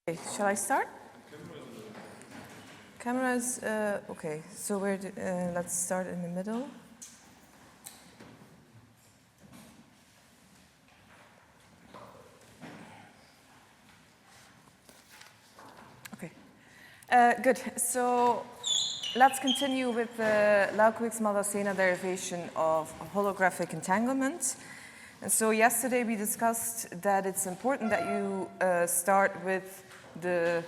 Okay, shall I start? Cameras, okay, so let's start in the middle. Okay, good. So let's continue with the Laukowicz-Maldacena derivation of holographic entanglement. And so yesterday we discussed that it's important that you start with the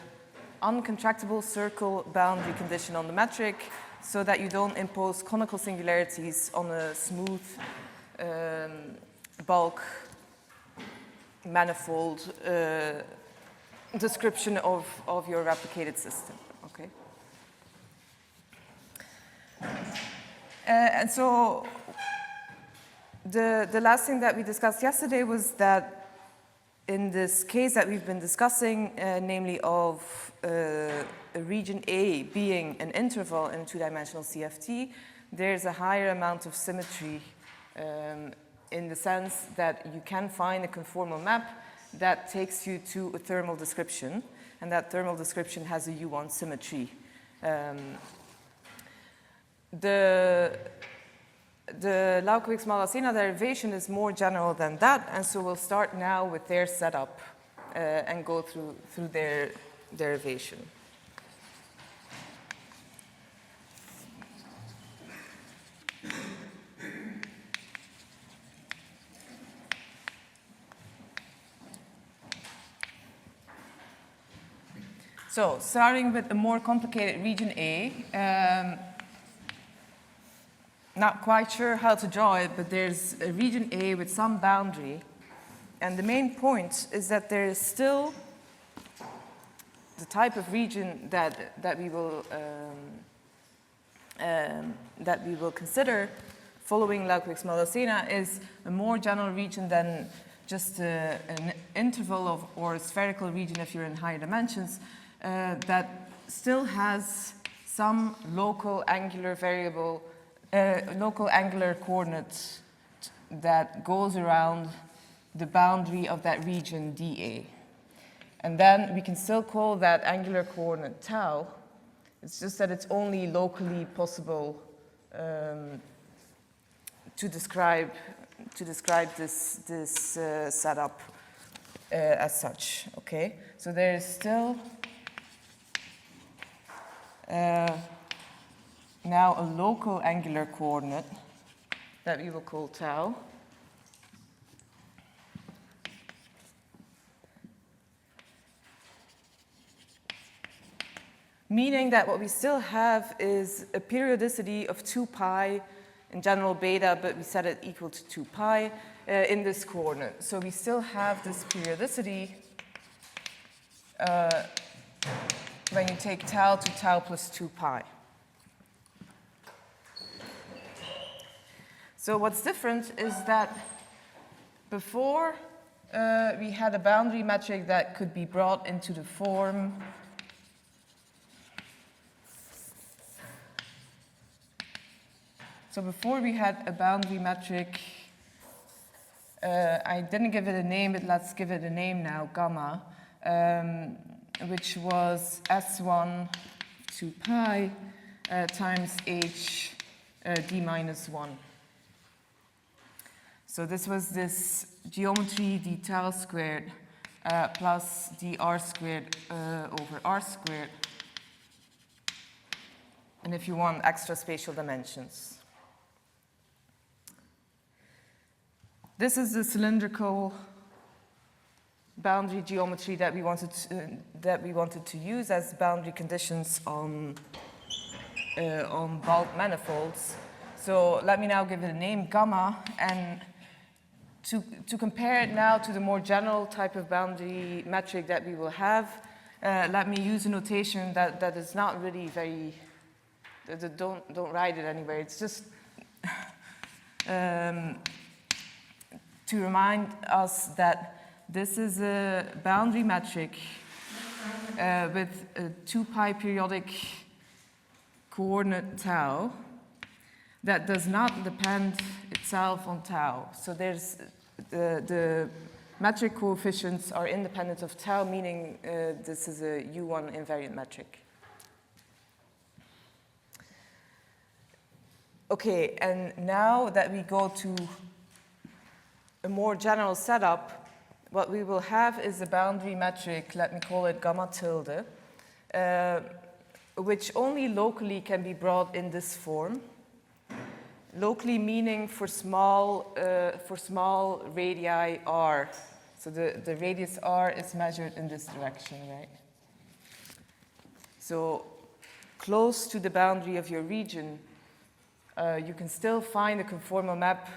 uncontractable circle boundary condition on the metric so that you don't impose conical singularities on a smooth bulk manifold description of your replicated system. Okay. And so the last thing that we discussed yesterday was that in this case that we've been discussing, namely of a region A being an interval in a two-dimensional CFT, there's a higher amount of symmetry in the sense that you can find a conformal map that takes you to a thermal description, and that thermal description has a U1 symmetry. The Laukowicz-Maldacena derivation is more general than that, and so we'll start now with their setup and go through their derivation. So, starting with a more complicated region A, not quite sure how to draw it, but there's a region A with some boundary. And the main point is that there is still the type of region that we will consider following Laukowicz-Maldacena is a more general region than just an interval or a spherical region if you're in higher dimensions that still has some local angular variable local angular coordinate that goes around the boundary of that region dA. And then we can still call that angular coordinate tau. It's just that it's only locally possible to describe this setup as such. Okay, so there is still now a local angular coordinate that we will call tau. Meaning that what we still have is a periodicity of 2 pi, in general beta, but we set it equal to 2 pi in this coordinate. So we still have this periodicity when you take tau to tau plus 2 pi. So what's different is that before we had a boundary metric that could be brought into the form so before we had a boundary metric, I didn't give it a name, but let's give it a name now, gamma, which was S1 2 pi times h d minus 1. So this was this geometry d tau squared plus dr squared over r squared. And if you want extra spatial dimensions. This is the cylindrical boundary geometry that we wanted to use as boundary conditions on bulk manifolds. So let me now give it a name, gamma, and to compare it now to the more general type of boundary metric that we will have, let me use a notation that is not really very, don't write it anywhere. It's just to remind us that this is a boundary metric with a 2 pi periodic coordinate tau that does not depend itself on tau. So there's the metric coefficients are independent of tau, meaning this is a U1 invariant metric. Okay, and now that we go to a more general setup, what we will have is a boundary metric, let me call it gamma tilde, which only locally can be brought in this form. Locally meaning for small radii r. So the radius r is measured in this direction, right? So close to the boundary of your region, you can still find a conformal map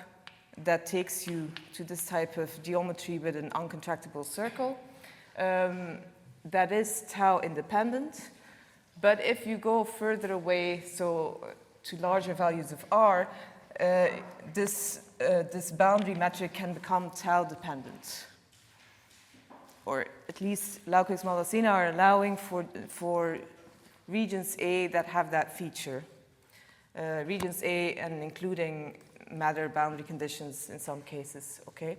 that takes you to this type of geometry with an uncontractable circle that is tau independent. But if you go further away, so to larger values of r, this boundary metric can become tau dependent. Or at least Laukes-Maldacena are allowing for regions A that have that feature. Regions A and including matter boundary conditions in some cases, okay?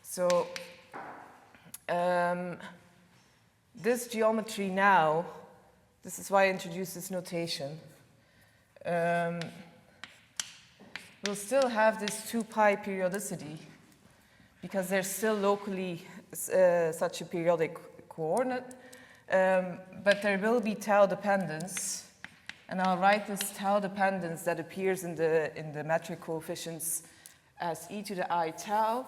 So this geometry now, this is why I introduced this notation, we'll still have this 2 pi periodicity because there's still locally such a periodic coordinate, but there will be tau dependence, and I'll write this tau dependence that appears in the metric coefficients as e to the I tau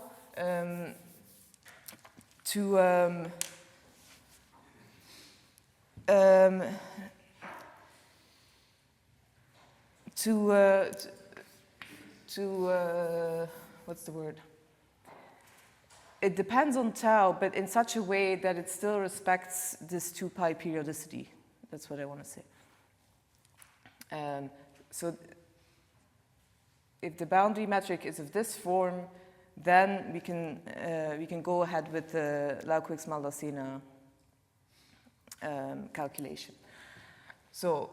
what's the word? It depends on tau, but in such a way that it still respects this 2 pi periodicity. That's what I want to say. So if the boundary metric is of this form, then we can go ahead with the Laukes-Maldacena calculation. So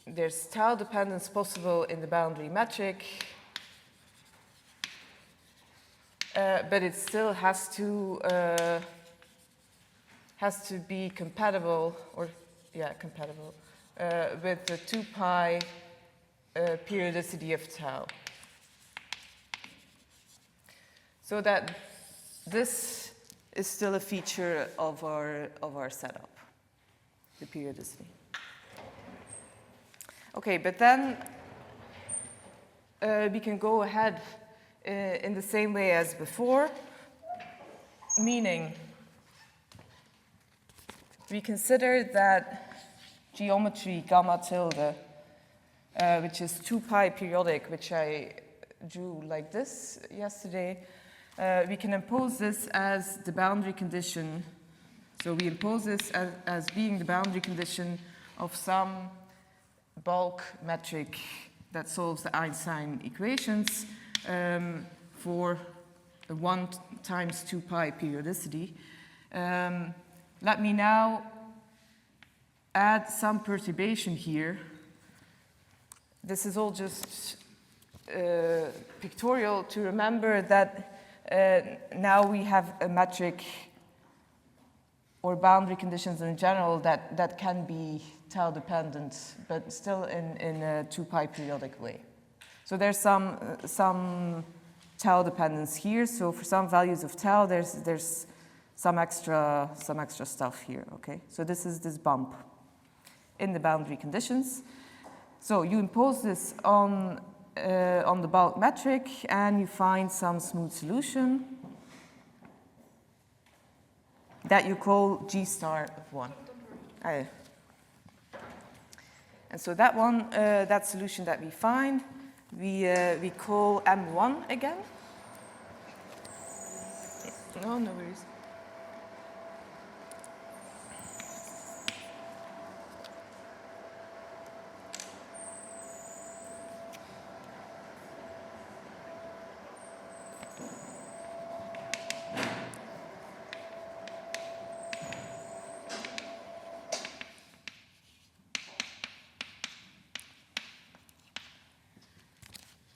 there's tau dependence possible in the boundary metric, but it still has to be compatible, or compatible with the 2 pi periodicity of tau. So that this is still a feature of our setup, the periodicity. Okay, but then we can go ahead in the same way as before, meaning we consider that geometry gamma tilde, which is 2 pi periodic, which I drew like this yesterday, we can impose this as the boundary condition. So we impose this as being the boundary condition of some bulk metric that solves the Einstein equations for a 1 times 2 pi periodicity. Let me now add some perturbation here. This is all just pictorial to remember that now we have a metric or boundary conditions in general that can be tau dependent, but still in a 2 pi periodic way. So there's some tau dependence here. So for some values of tau, there's some extra stuff here. Okay. So this is this bump in the boundary conditions. So you impose this on the bulk metric, and you find some smooth solution that you call G star of 1. And so that one, that solution that we find, we call M1 again. No worries.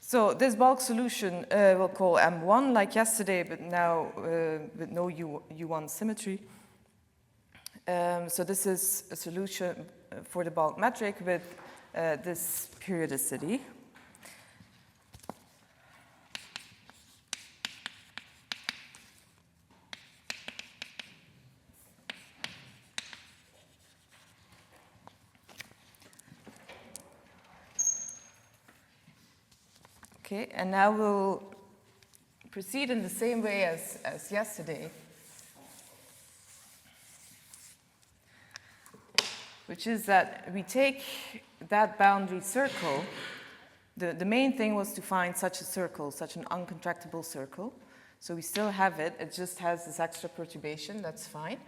So this bulk solution we'll call M1 like yesterday, but now with no U1 symmetry. So this is a solution for the bulk metric with this periodicity. Okay, and now we'll proceed in the same way as yesterday, which is that we take that boundary circle. The main thing was to find such a circle, such an uncontractable circle. So we still have it, it just has this extra perturbation, that's fine.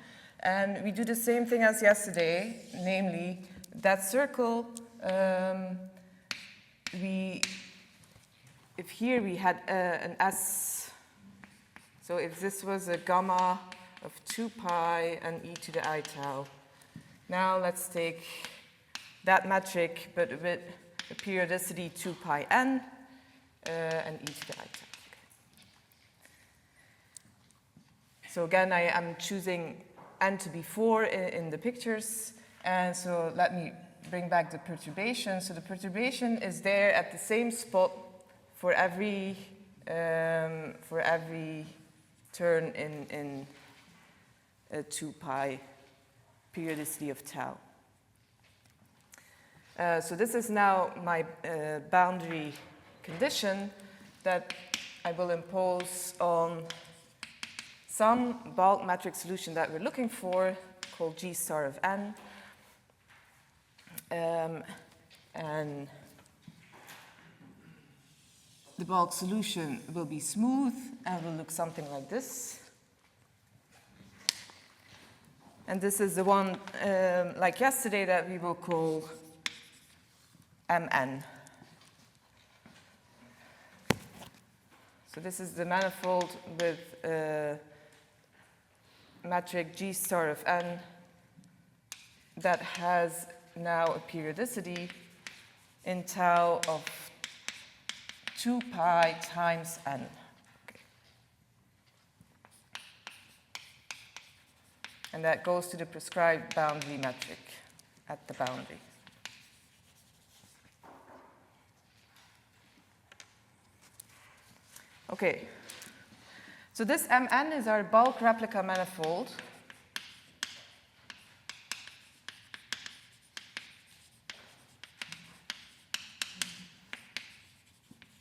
And we do the same thing as yesterday, namely that circle, if here we had an S, so if this was a gamma of 2 pi and e to the I tau. Now let's take that metric, but with a periodicity 2 pi n and e to the I tau. Okay. So again, I am choosing n to be 4 in the pictures, and so let me bring back the perturbation. So the perturbation is there at the same spot for every turn in a 2 pi periodicity of tau. So this is now my boundary condition that I will impose on some bulk metric solution that we're looking for, called G star of n. And the bulk solution will be smooth and will look something like this. And this is the one, like yesterday, that we will call Mn. So this is the manifold with metric G star of n that has now a periodicity in tau of 2 pi times n. Okay. And that goes to the prescribed boundary metric at the boundary. Okay, so this Mn is our bulk replica manifold.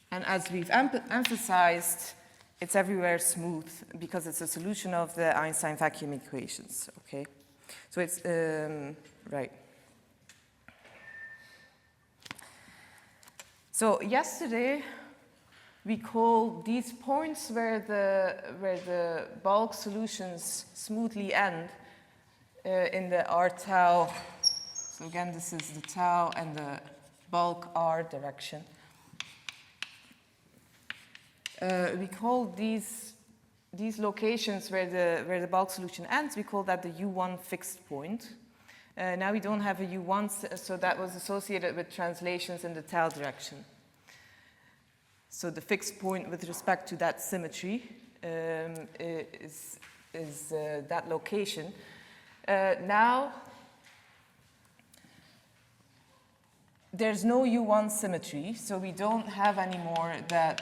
And as we've emphasized, it's everywhere smooth because it's a solution of the Einstein vacuum equations, okay? So it's, right. So yesterday, we called these points where the bulk solutions smoothly end in the R tau. So again, this is the tau and the bulk R direction. We call these locations where the bulk solution ends, we call that the U1 fixed point. Now we don't have a U1, so that was associated with translations in the tau direction. So the fixed point with respect to that symmetry is that location. Now, there's no U1 symmetry, so we don't have anymore that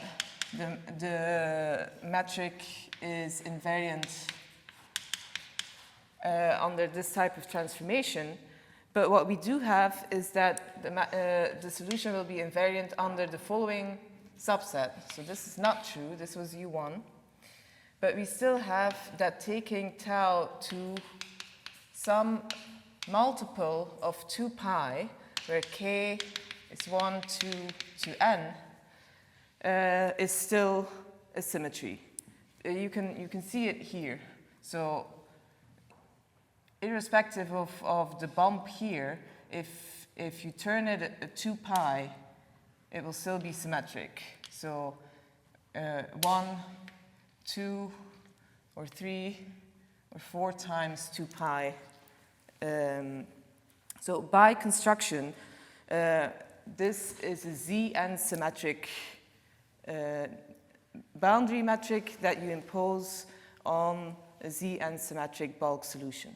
the metric is invariant under this type of transformation. But what we do have is that the solution will be invariant under the following subset. So this is not true, this was U1. But we still have that taking tau to some multiple of 2 pi, where k is 1, 2 to n, is still a symmetry. You can see it here. So irrespective of the bump here, if you turn it at 2 pi, it will still be symmetric. So 1, 2, or 3, or 4 times 2 pi. So by construction, this is a Zn symmetric boundary metric that you impose on a Zn symmetric bulk solution.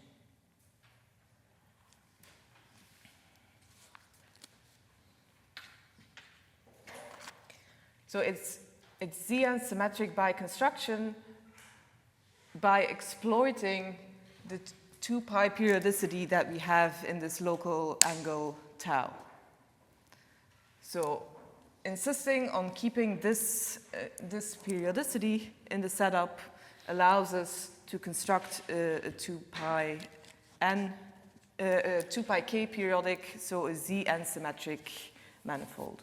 So it's Zn symmetric by construction by exploiting the 2 pi periodicity that we have in this local angle tau. So insisting on keeping this periodicity in the setup allows us to construct a 2 pi k periodic, so a Zn symmetric manifold.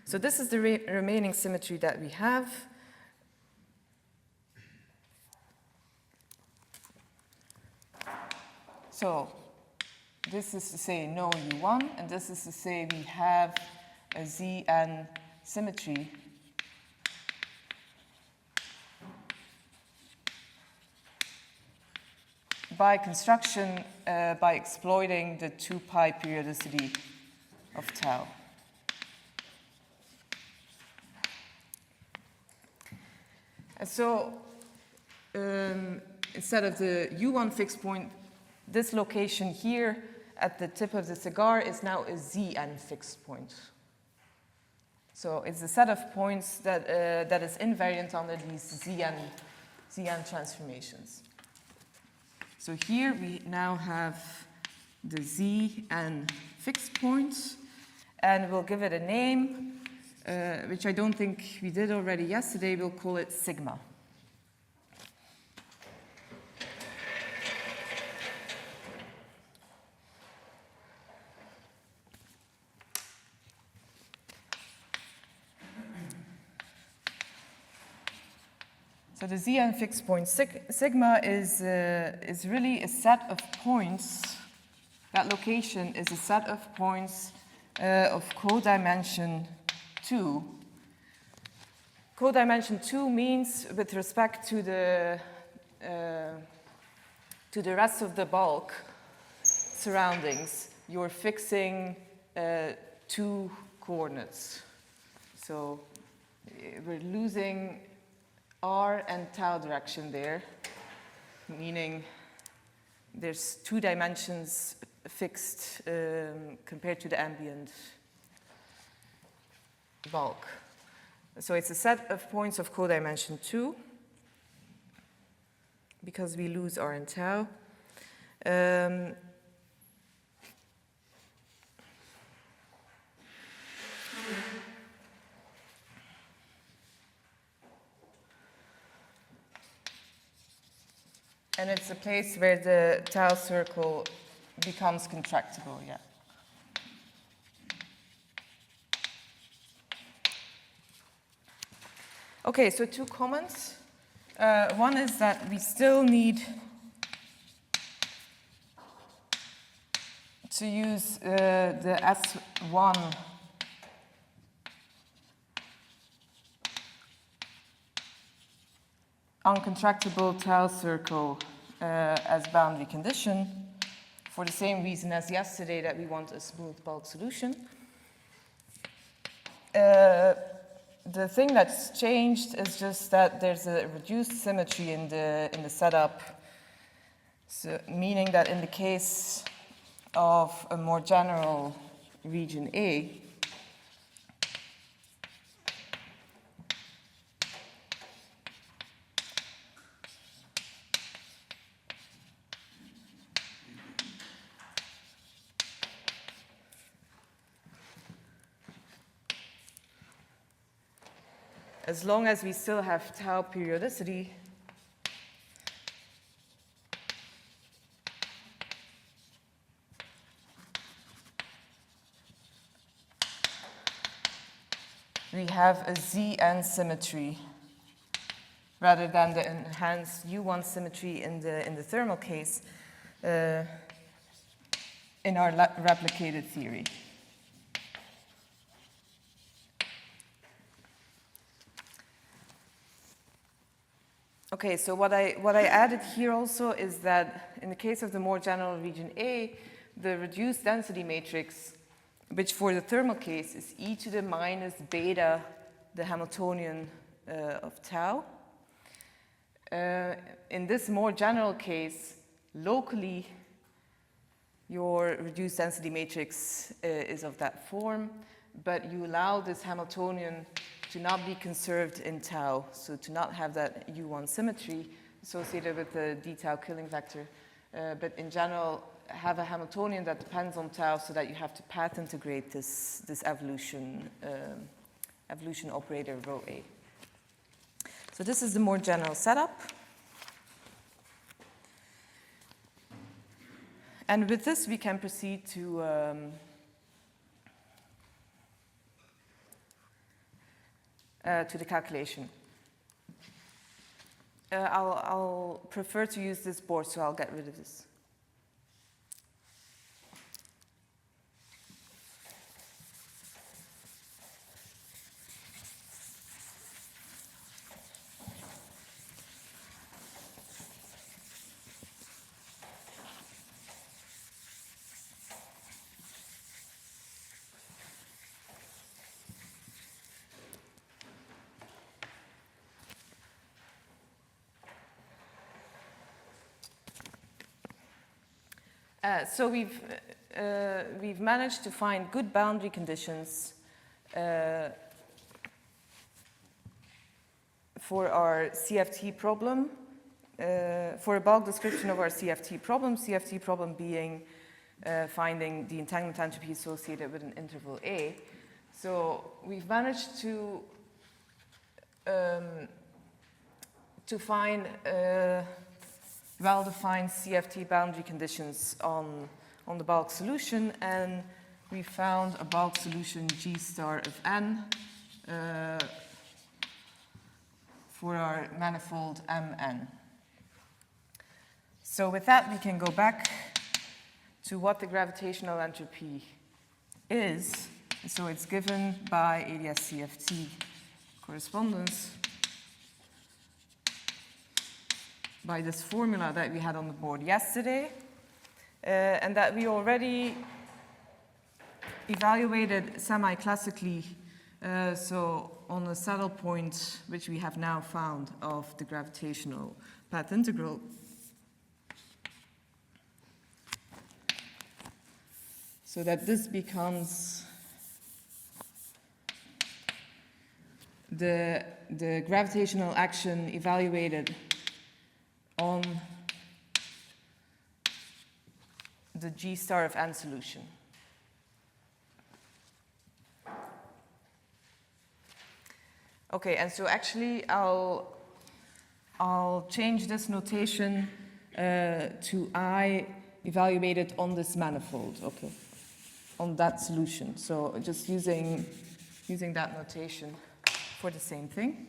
So this is the remaining symmetry that we have. So this is to say no U1, and this is to say we have a Zn symmetry by construction by exploiting the 2 pi periodicity of tau. And so instead of the U1 fixed point, this location here at the tip of the cigar is now a Zn fixed point. So it's a set of points that, that is invariant under these Zn transformations. So here we now have the Zn fixed point, and we'll give it a name, which I don't think we did already yesterday. We'll call it sigma. So the Zn fixed point sigma is really a set of points. That location is a set of points of codimension 2. Codimension 2 means, with respect to the rest of the bulk surroundings, you're fixing 2 coordinates. So we're losing r and tau direction there, meaning there's 2 dimensions fixed compared to the ambient bulk. So it's a set of points of codimension 2 because we lose r and tau. And it's a place where the tau circle becomes contractible, yeah. Okay, so 2 comments. One is that we still need to use the S1 uncontractable tau circle as boundary condition for the same reason as yesterday, that we want a smooth bulk solution. The thing that's changed is just that there's a reduced symmetry in the setup, so meaning that in the case of a more general region A, as long as we still have tau periodicity, we have a Zn symmetry rather than the enhanced U1 symmetry in the thermal case in our replicated theory. Okay, so what I added here also is that in the case of the more general region A, the reduced density matrix which for the thermal case is e to the minus beta, the Hamiltonian of tau. In this more general case, locally, your reduced density matrix is of that form, but you allow this Hamiltonian to not be conserved in tau, so to not have that U1 symmetry associated with the d tau killing vector, but in general have a Hamiltonian that depends on tau, so that you have to path integrate this evolution operator rho a. So this is the more general setup. And with this, we can proceed to the calculation. I'll prefer to use this board, so I'll get rid of this. So we've managed to find good boundary conditions for our CFT problem, for a bulk description of our CFT problem being finding the entanglement entropy associated with an interval A. So we've managed to find well-defined CFT boundary conditions on the bulk solution, and we found a bulk solution G star of n for our manifold Mn. So with that, we can go back to what the gravitational entropy is. So it's given by ADS CFT correspondence by this formula that we had on the board yesterday, and that we already evaluated semi-classically, so on a saddle point, which we have now found of the gravitational path integral. So that this becomes the gravitational action evaluated on the G star of n solution. Okay, and so actually I'll change this notation to I evaluated on this manifold, okay, on that solution. So just using that notation for the same thing.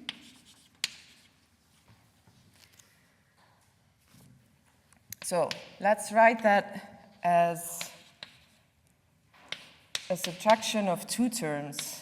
So let's write that as a subtraction of two terms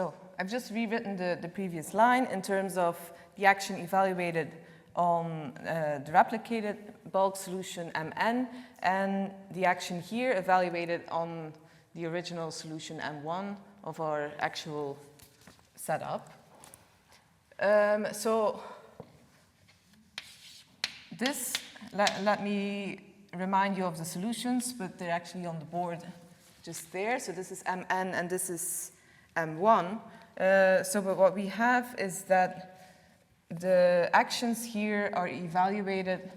So I've just rewritten the previous line in terms of the action evaluated on the replicated bulk solution Mn, and the action here evaluated on the original solution M1 of our actual setup. So this, let me remind you of the solutions, but they're actually on the board just there. So this is Mn and this is M1. But what we have is that the actions here are evaluated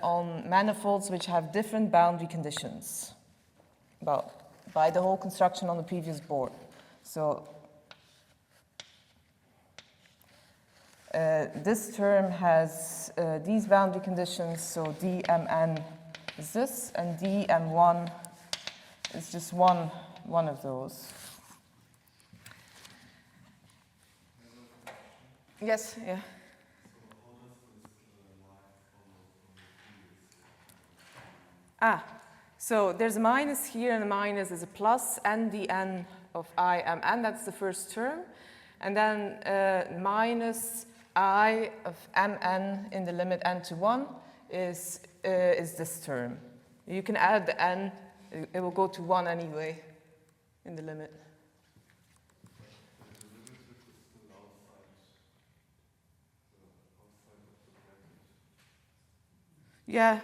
on manifolds which have different boundary conditions, well, by the whole construction on the previous board. So this term has these boundary conditions, so dmn is this, and dm1 is just one of those. Yes, yeah. So there's a minus here, and the minus is a plus, n dn of I m n, that's the first term. And then minus I of mn in the limit n to 1 is this term. You can add the n, it will go to 1 anyway in the limit. Yeah.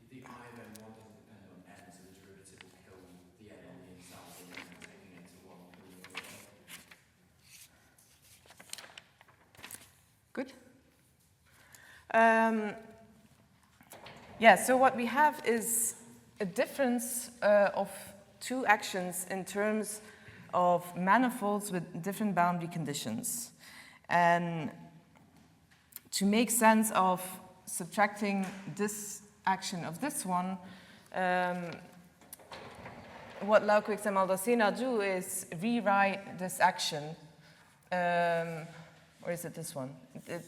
The I of n1 doesn't depend on n, so the derivative will kill the n on the inside and then taking it to 1. Good. Yeah, so what we have is a difference of two actions in terms of manifolds with different boundary conditions. And to make sense of subtracting this action of this one, what Laukwix and Maldacena do is rewrite this action, or is it this one?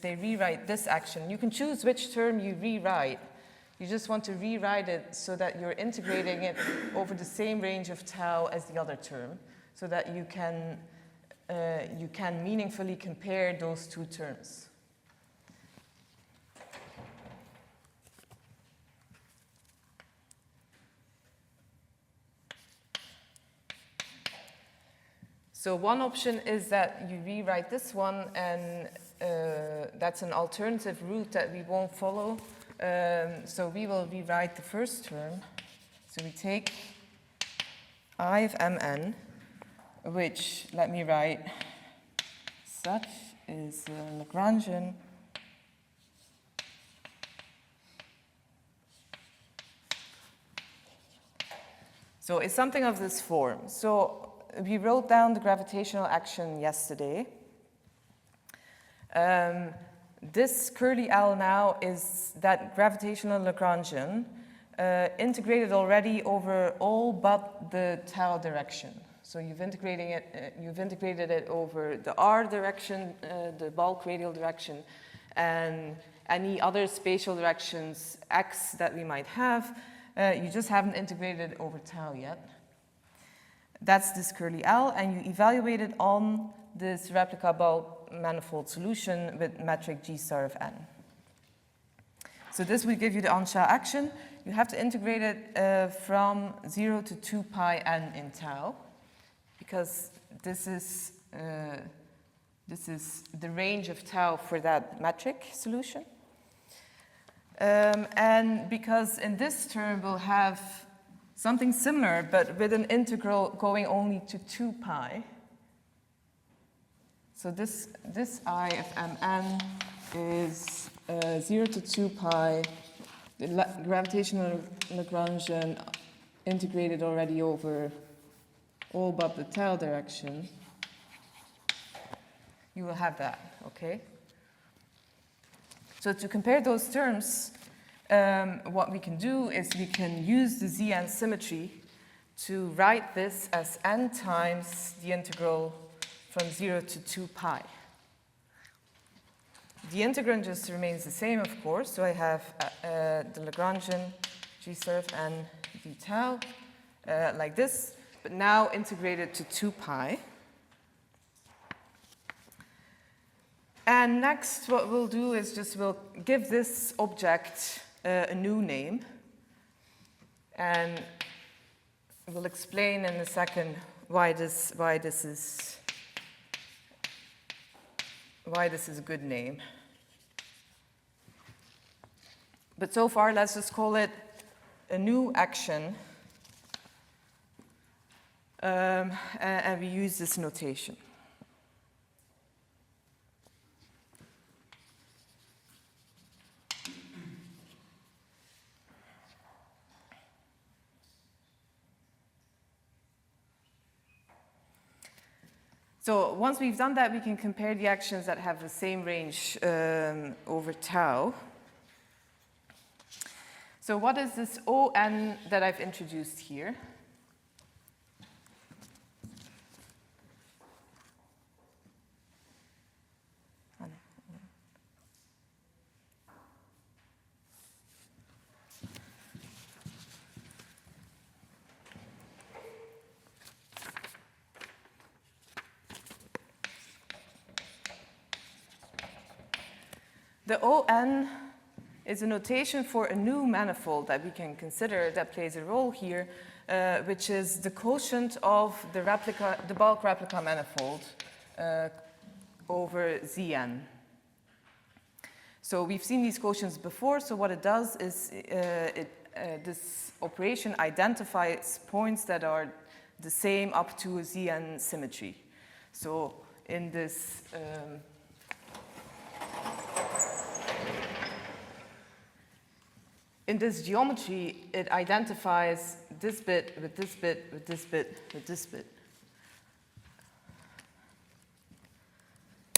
They rewrite this action. You can choose which term you rewrite. You just want to rewrite it so that you're integrating it over the same range of tau as the other term, so that you can meaningfully compare those two terms. So one option is that you rewrite this one, and that's an alternative route that we won't follow. So we will rewrite the first term. So we take I of mn, which, let me write, such is Lagrangian so it's something of this form. So we wrote down the gravitational action yesterday. This curly L now is that gravitational Lagrangian integrated already over all but the tau direction. So you've integrated it over the r direction, the bulk radial direction, and any other spatial directions x that we might have. You just haven't integrated it over tau yet. That's this curly L, and you evaluate it on this replica bulk manifold solution with metric G star of n. So this will give you the Ansha action. You have to integrate it from 0 to 2 pi n in tau, because this is the range of tau for that metric solution. And because in this term we'll have something similar, but with an integral going only to 2 pi. So this I of mn is 0 to 2 pi, the gravitational Lagrangian integrated already over all but the tau direction. You will have that, okay? So to compare those terms, what we can do is we can use the Zn symmetry to write this as n times the integral from 0 to 2 pi. The integrand just remains the same, of course, so I have the Lagrangian G star of n d tau like this, but now integrated to 2 pi. And next, what we'll do is we'll give this object a new name, and we'll explain in a second why this is a good name. But so far, let's just call it a new action, and we use this notation. So once we've done that, we can compare the actions that have the same range over tau. So what is this ON that I've introduced here? The ON is a notation for a new manifold that we can consider that plays a role here, which is the quotient of the bulk replica manifold over Zn. So we've seen these quotients before, so what it does is this operation identifies points that are the same up to a Zn symmetry. So in this geometry, it identifies this bit with this bit with this bit with this bit.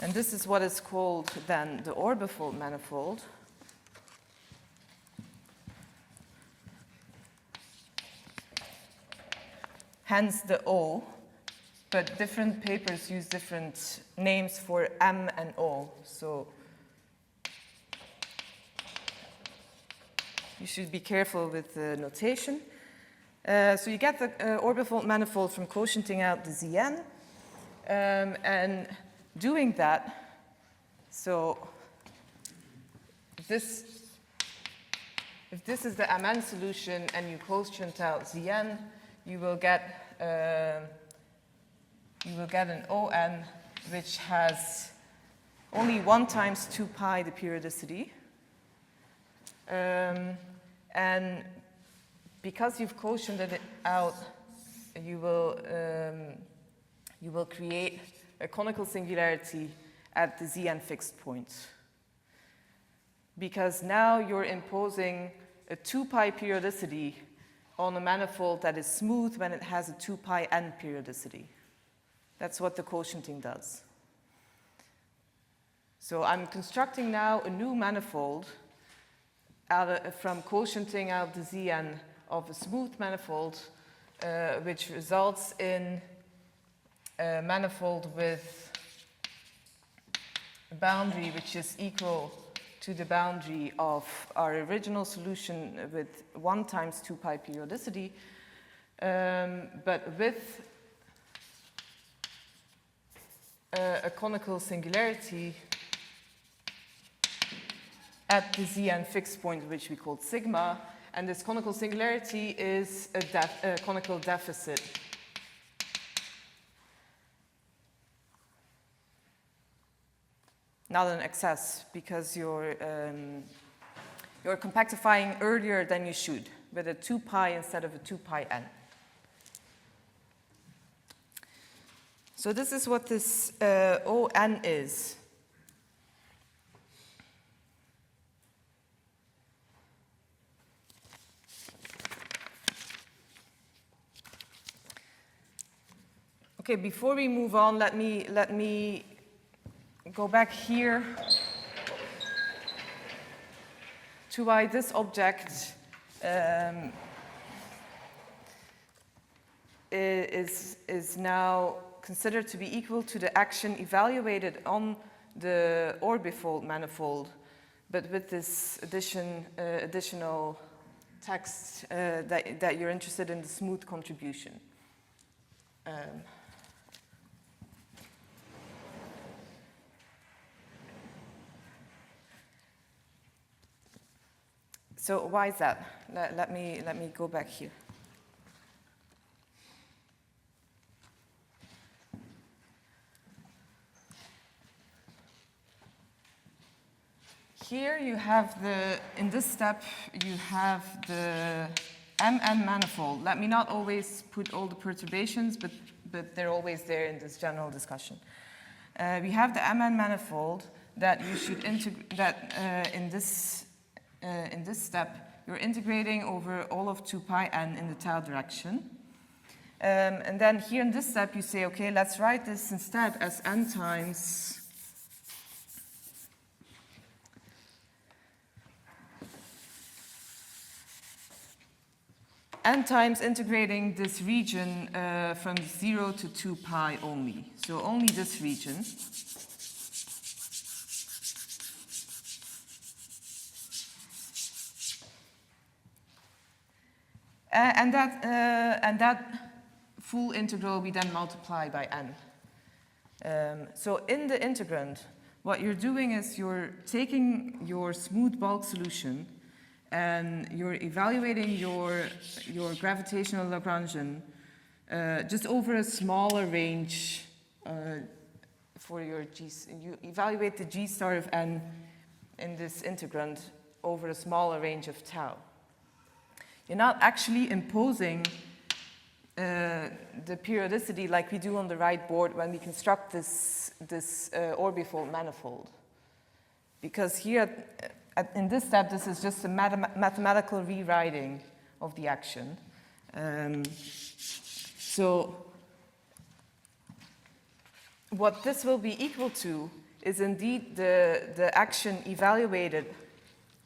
And this is what is called then the orbifold manifold. Hence the O, but different papers use different names for M and O. So you should be careful with the notation. So you get the orbifold manifold from quotienting out the Zn. And doing that, so if this is the Mn solution and you quotient out Zn, you will get an On which has only 1 times 2 pi the periodicity. And because you've quotiented it out, you will create a conical singularity at the Zn fixed point. Because now you're imposing a 2 pi periodicity on a manifold that is smooth when it has a 2 pi n periodicity. That's what the quotienting does. So I'm constructing now a new manifold from quotienting out the Zn of a smooth manifold, which results in a manifold with a boundary which is equal to the boundary of our original solution with 1 times 2 pi periodicity, but with a conical singularity at the Zn fixed point, which we called sigma, and this conical singularity is a conical deficit. Not an excess, because you're compactifying earlier than you should, with a 2 pi instead of a 2 pi n. So this is what this On is. Okay, before we move on, let me go back here to why this object is now considered to be equal to the action evaluated on the orbifold manifold, but with this additional text that you're interested in, the smooth contribution. So why is that? Let me go back here. Here you have in this step, you have the Mn manifold. Let me not always put all the perturbations, but they're always there in this general discussion. We have the Mn manifold that you should integrate, in this step, you're integrating over all of 2 pi n in the tau direction. And then here in this step, you say, okay, let's write this instead as n times integrating this region from 0 to 2 pi only. So only this region. And that full integral we then multiply by n. So in the integrand, what you're doing is you're taking your smooth bulk solution and you're evaluating your gravitational Lagrangian just over a smaller range for your G. You evaluate the G star of n in this integrand over a smaller range of tau. You're not actually imposing the periodicity like we do on the right board when we construct this orbifold manifold. Because here, in this step, this is just a mathematical rewriting of the action. So what this will be equal to is indeed the action evaluated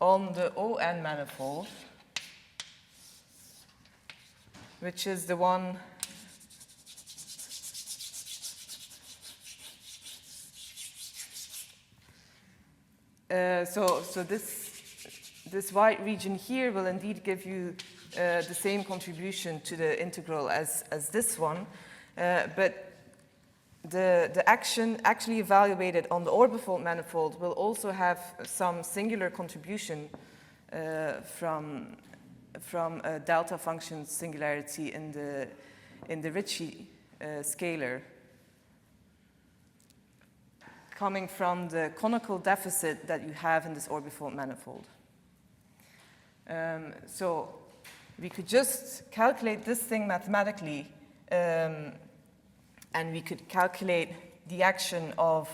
on the ON manifold, which is the one so this white region here will indeed give you the same contribution to the integral as this one, but the action actually evaluated on the orbifold manifold will also have some singular contribution from a delta function singularity in the Ricci scalar, coming from the conical deficit that you have in this orbifold manifold. So we could just calculate this thing mathematically, and we could calculate the action of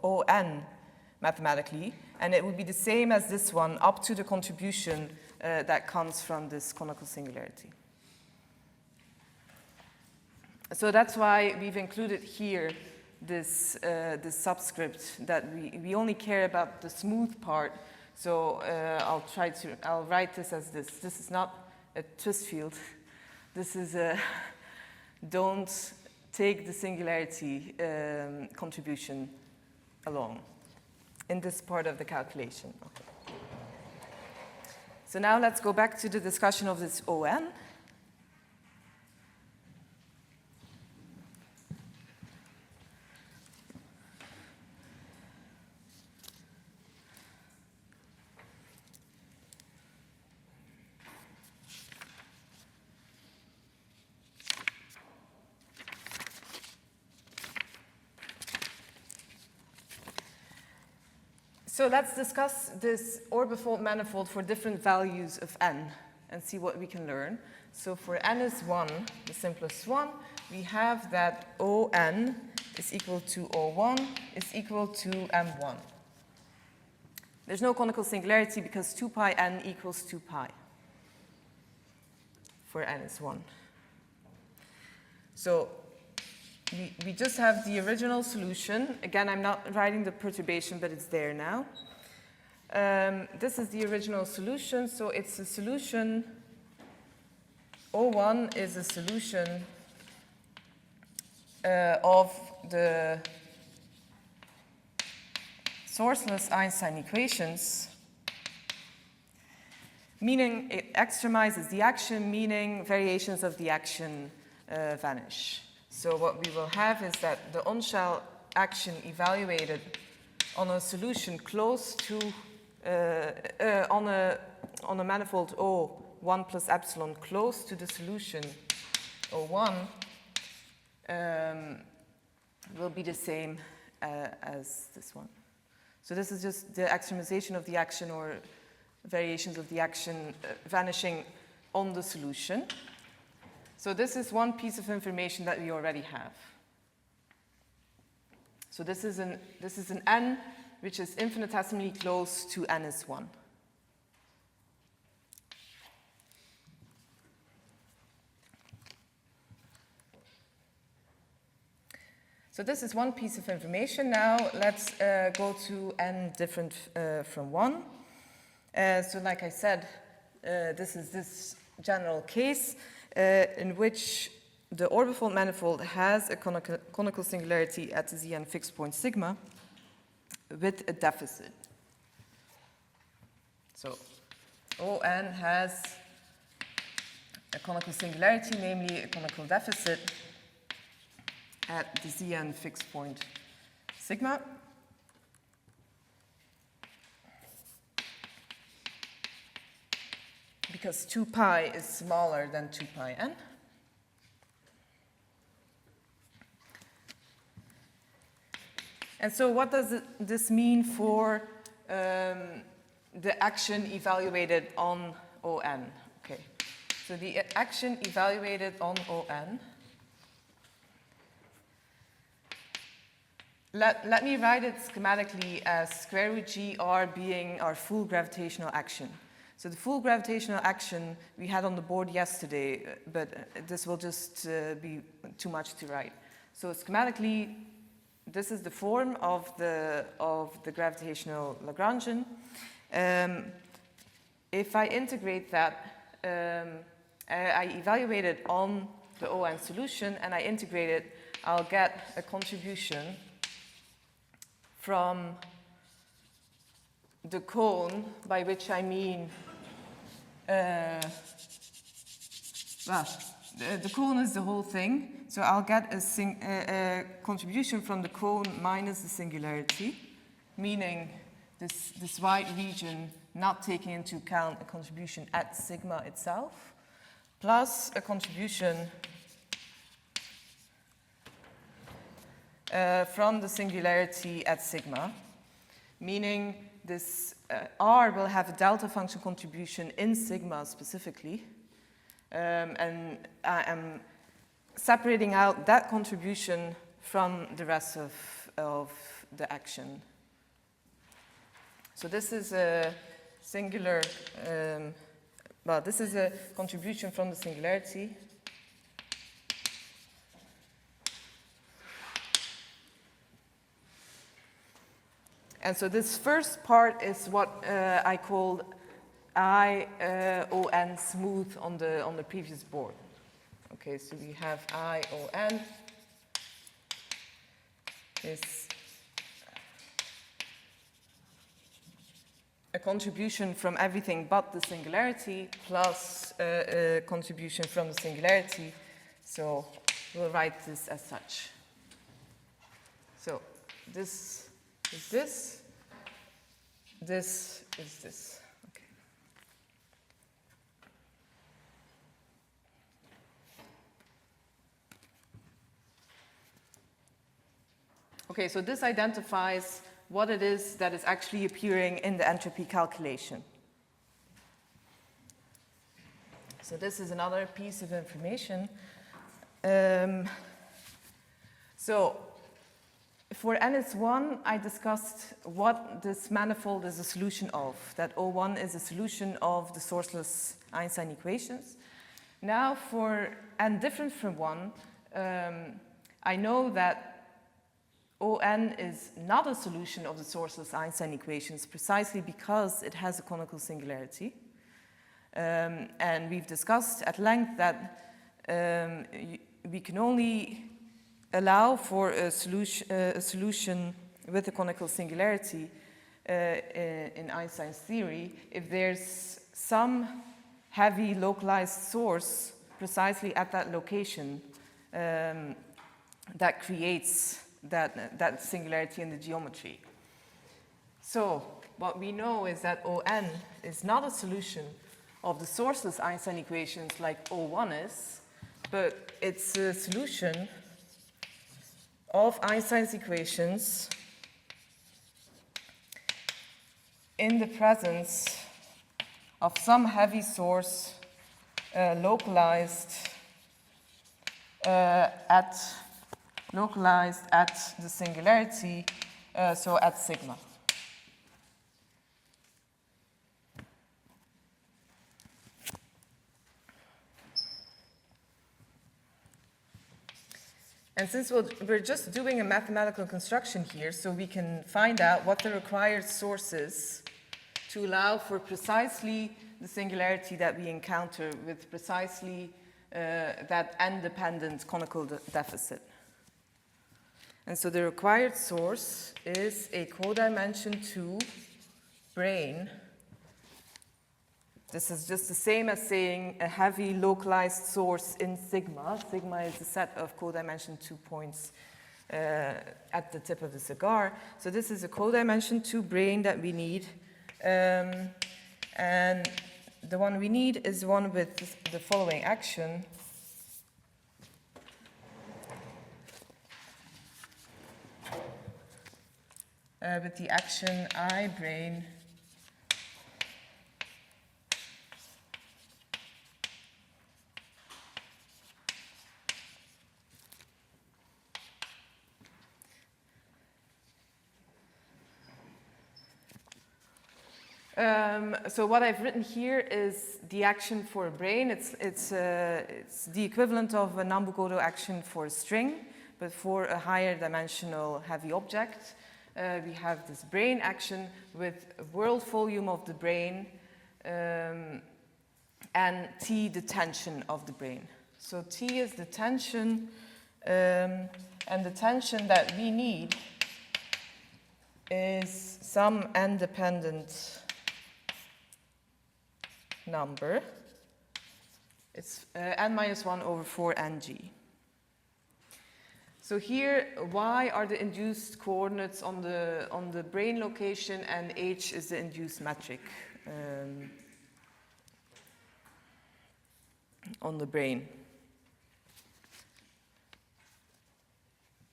ON mathematically, and it would be the same as this one up to the contribution that comes from this conical singularity. So that's why we've included here this subscript that we only care about the smooth part. So I'll write this as this. This is not a twist field. This is a don't take the singularity contribution along in this part of the calculation. Okay. So now let's go back to the discussion of this ON. So let's discuss this orbifold manifold for different values of n and see what we can learn. So for n is 1, the simplest one, we have that ON is equal to O1 is equal to M1. There's no conical singularity because 2 pi n equals 2 pi for n is 1. So we just have the original solution. Again, I'm not writing the perturbation, but it's there now. This is the original solution. So it's a solution, O1 is a solution of the sourceless Einstein equations, meaning it extremizes the action, meaning variations of the action vanish. So what we will have is that the on-shell action evaluated on a solution close to, on a manifold O1 plus epsilon close to the solution O1 will be the same as this one. So this is just the extremization of the action or variations of the action vanishing on the solution. So this is one piece of information that we already have. So this is an n which is infinitesimally close to n is 1. So this is one piece of information. Now let's go to n different from 1. So like I said, this is this general case in which the orbifold manifold has a conical singularity at the Zn fixed point sigma with a deficit. So On has a conical singularity, namely a conical deficit at the Zn fixed point sigma. because 2 pi is smaller than 2 pi n. And so what does this mean for the action evaluated on ON? Okay, so the action evaluated on ON, let me write it schematically as square root GR being our full gravitational action. So the full gravitational action we had on the board yesterday, but this will just be too much to write. So schematically, this is the form of the gravitational Lagrangian. If I integrate that, I evaluate it on the ON solution and I integrate it, I'll get a contribution from the cone, by which I mean, the cone is the whole thing, so I'll get a contribution from the cone minus the singularity, meaning this wide region not taking into account a contribution at sigma itself, plus a contribution from the singularity at sigma, meaning this R will have a delta function contribution in sigma specifically, and I am separating out that contribution from the rest of the action. So this is a singular, this is a contribution from the singularity. And so this first part is what I called ION smooth on the previous board. Okay, so we have ION is a contribution from everything but the singularity plus a contribution from the singularity. So we'll write this as such. So this is this, this is this. Okay. Okay, so this identifies what it is that is actually appearing in the entropy calculation. So this is another piece of information. So for NS1, I discussed what this manifold is a solution of, that O1 is a solution of the sourceless Einstein equations. Now for n different from 1, I know that ON is not a solution of the sourceless Einstein equations precisely because it has a conical singularity. And we've discussed at length that we can only allow for a solution with a conical singularity in Einstein's theory if there's some heavy localized source precisely at that location that creates that singularity in the geometry. So what we know is that ON is not a solution of the sourceless Einstein equations like O1 is, but it's a solution of Einstein's equations in the presence of some heavy source localized at the singularity, so at sigma. And since we're just doing a mathematical construction here, so we can find out what the required source is to allow for precisely the singularity that we encounter with precisely that n-dependent conical deficit. And so the required source is a codimension 2 brane. This is just the same as saying a heavy localized source in sigma. Sigma is a set of codimension 2 points at the tip of the cigar. So this is a codimension 2 brane that we need. And the one we need is one with the following action. With the action I brain so what I've written here is the action for a brain. It's the equivalent of a Nambu-Godo action for a string, but for a higher dimensional heavy object. We have this brain action with a world volume of the brain and T, the tension of the brain. So T is the tension, and the tension that we need is some n-dependent number. It's n-1 over 4 ng. So here, y are the induced coordinates on the brain location, and h is the induced metric on the brain.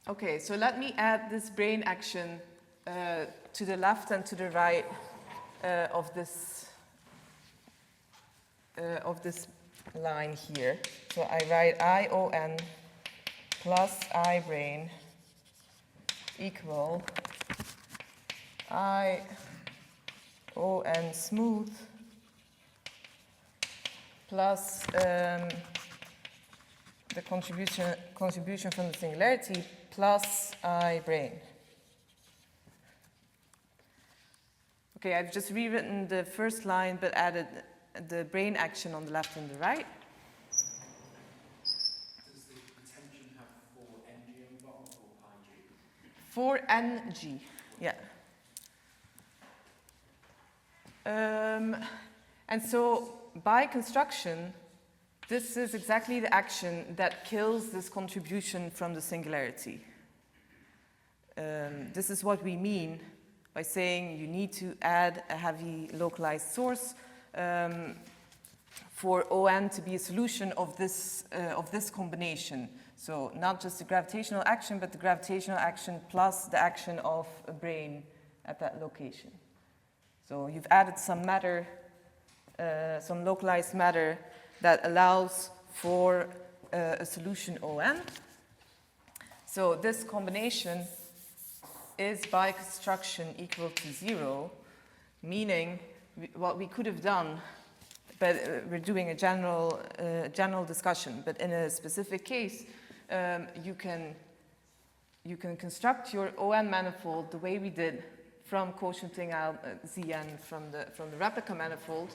Okay, so let me add this brain action to the left and to the right of this line here. So I write ION plus I brain equal ION smooth plus the contribution from the singularity plus I brain. Okay, I've just rewritten the first line but added the brain action on the left and the right. Does the tension have 4 ng on the bottom or 4 ig? 4 ng, yeah. And so by construction, this is exactly the action that kills this contribution from the singularity. This is what we mean by saying you need to add a heavy localized source for ON to be a solution of this combination. So not just the gravitational action, but the gravitational action plus the action of a brain at that location. So you've added some matter, some localized matter that allows for a solution ON. So this combination is by construction equal to 0, meaning what we could have done, but we're doing a general discussion, but in a specific case, you can construct your ON manifold the way we did from quotienting out Zn from the replica manifold.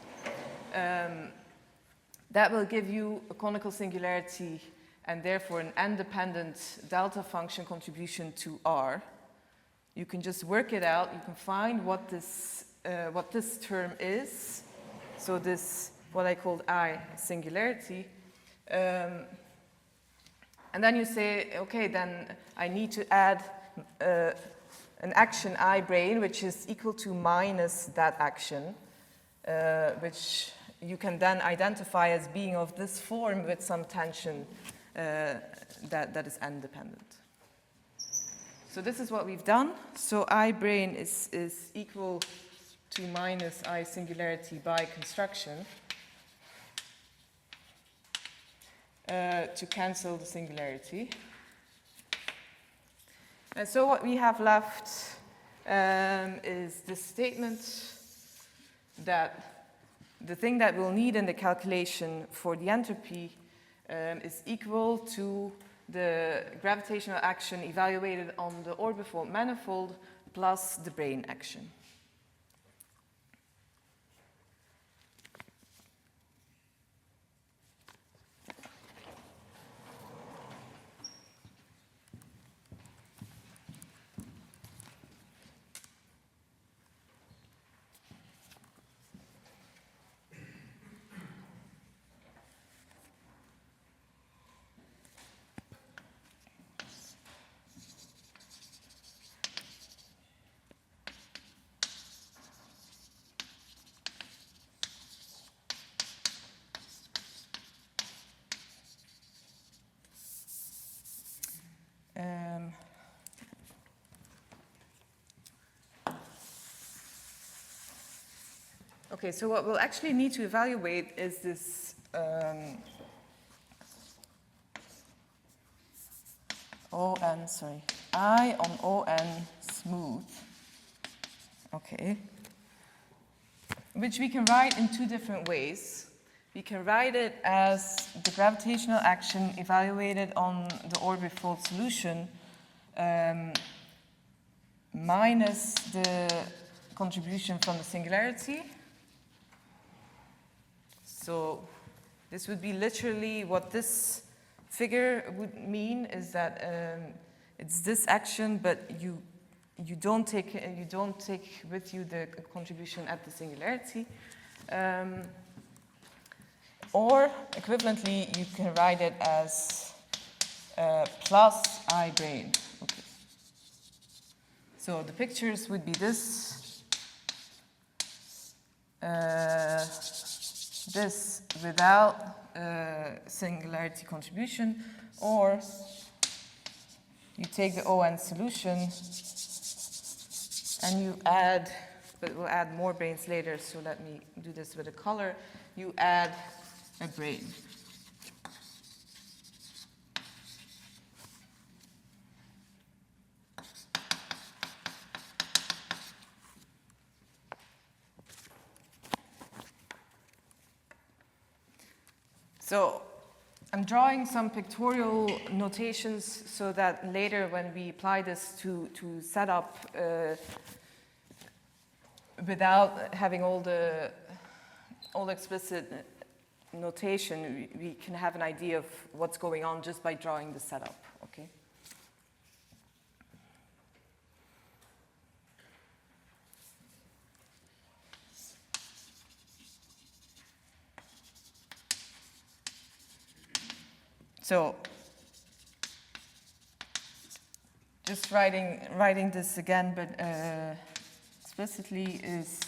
That will give you a conical singularity and therefore an n-dependent delta function contribution to R. You can just work it out. You can find what this term is. So this, what I called I singularity. And then you say, okay, then I need to add an action I brain, which is equal to minus that action, which you can then identify as being of this form with some tension that is n-dependent. So this is what we've done. So I brain is equal to minus I singularity by construction to cancel the singularity. And so what we have left is this statement that the thing that we'll need in the calculation for the entropy is equal to the gravitational action evaluated on the orbifold manifold plus the brain action. Okay, so what we'll actually need to evaluate is this I on ON smooth. Okay. Which we can write in two different ways. We can write it as the gravitational action evaluated on the orbifold solution minus the contribution from the singularity. So this would be literally what this figure would mean, is that it's this action, but you don't take with you the contribution at the singularity. Or equivalently, you can write it as plus I brain. Okay. So the pictures would be this. This without singularity contribution, or you take the ON solution and you add, but we'll add more brains later, so let me do this with a color. You add a brain. So I'm drawing some pictorial notations so that later when we apply this to set up without having all the explicit notation, we can have an idea of what's going on just by drawing the setup, okay? So, just writing this again, but explicitly is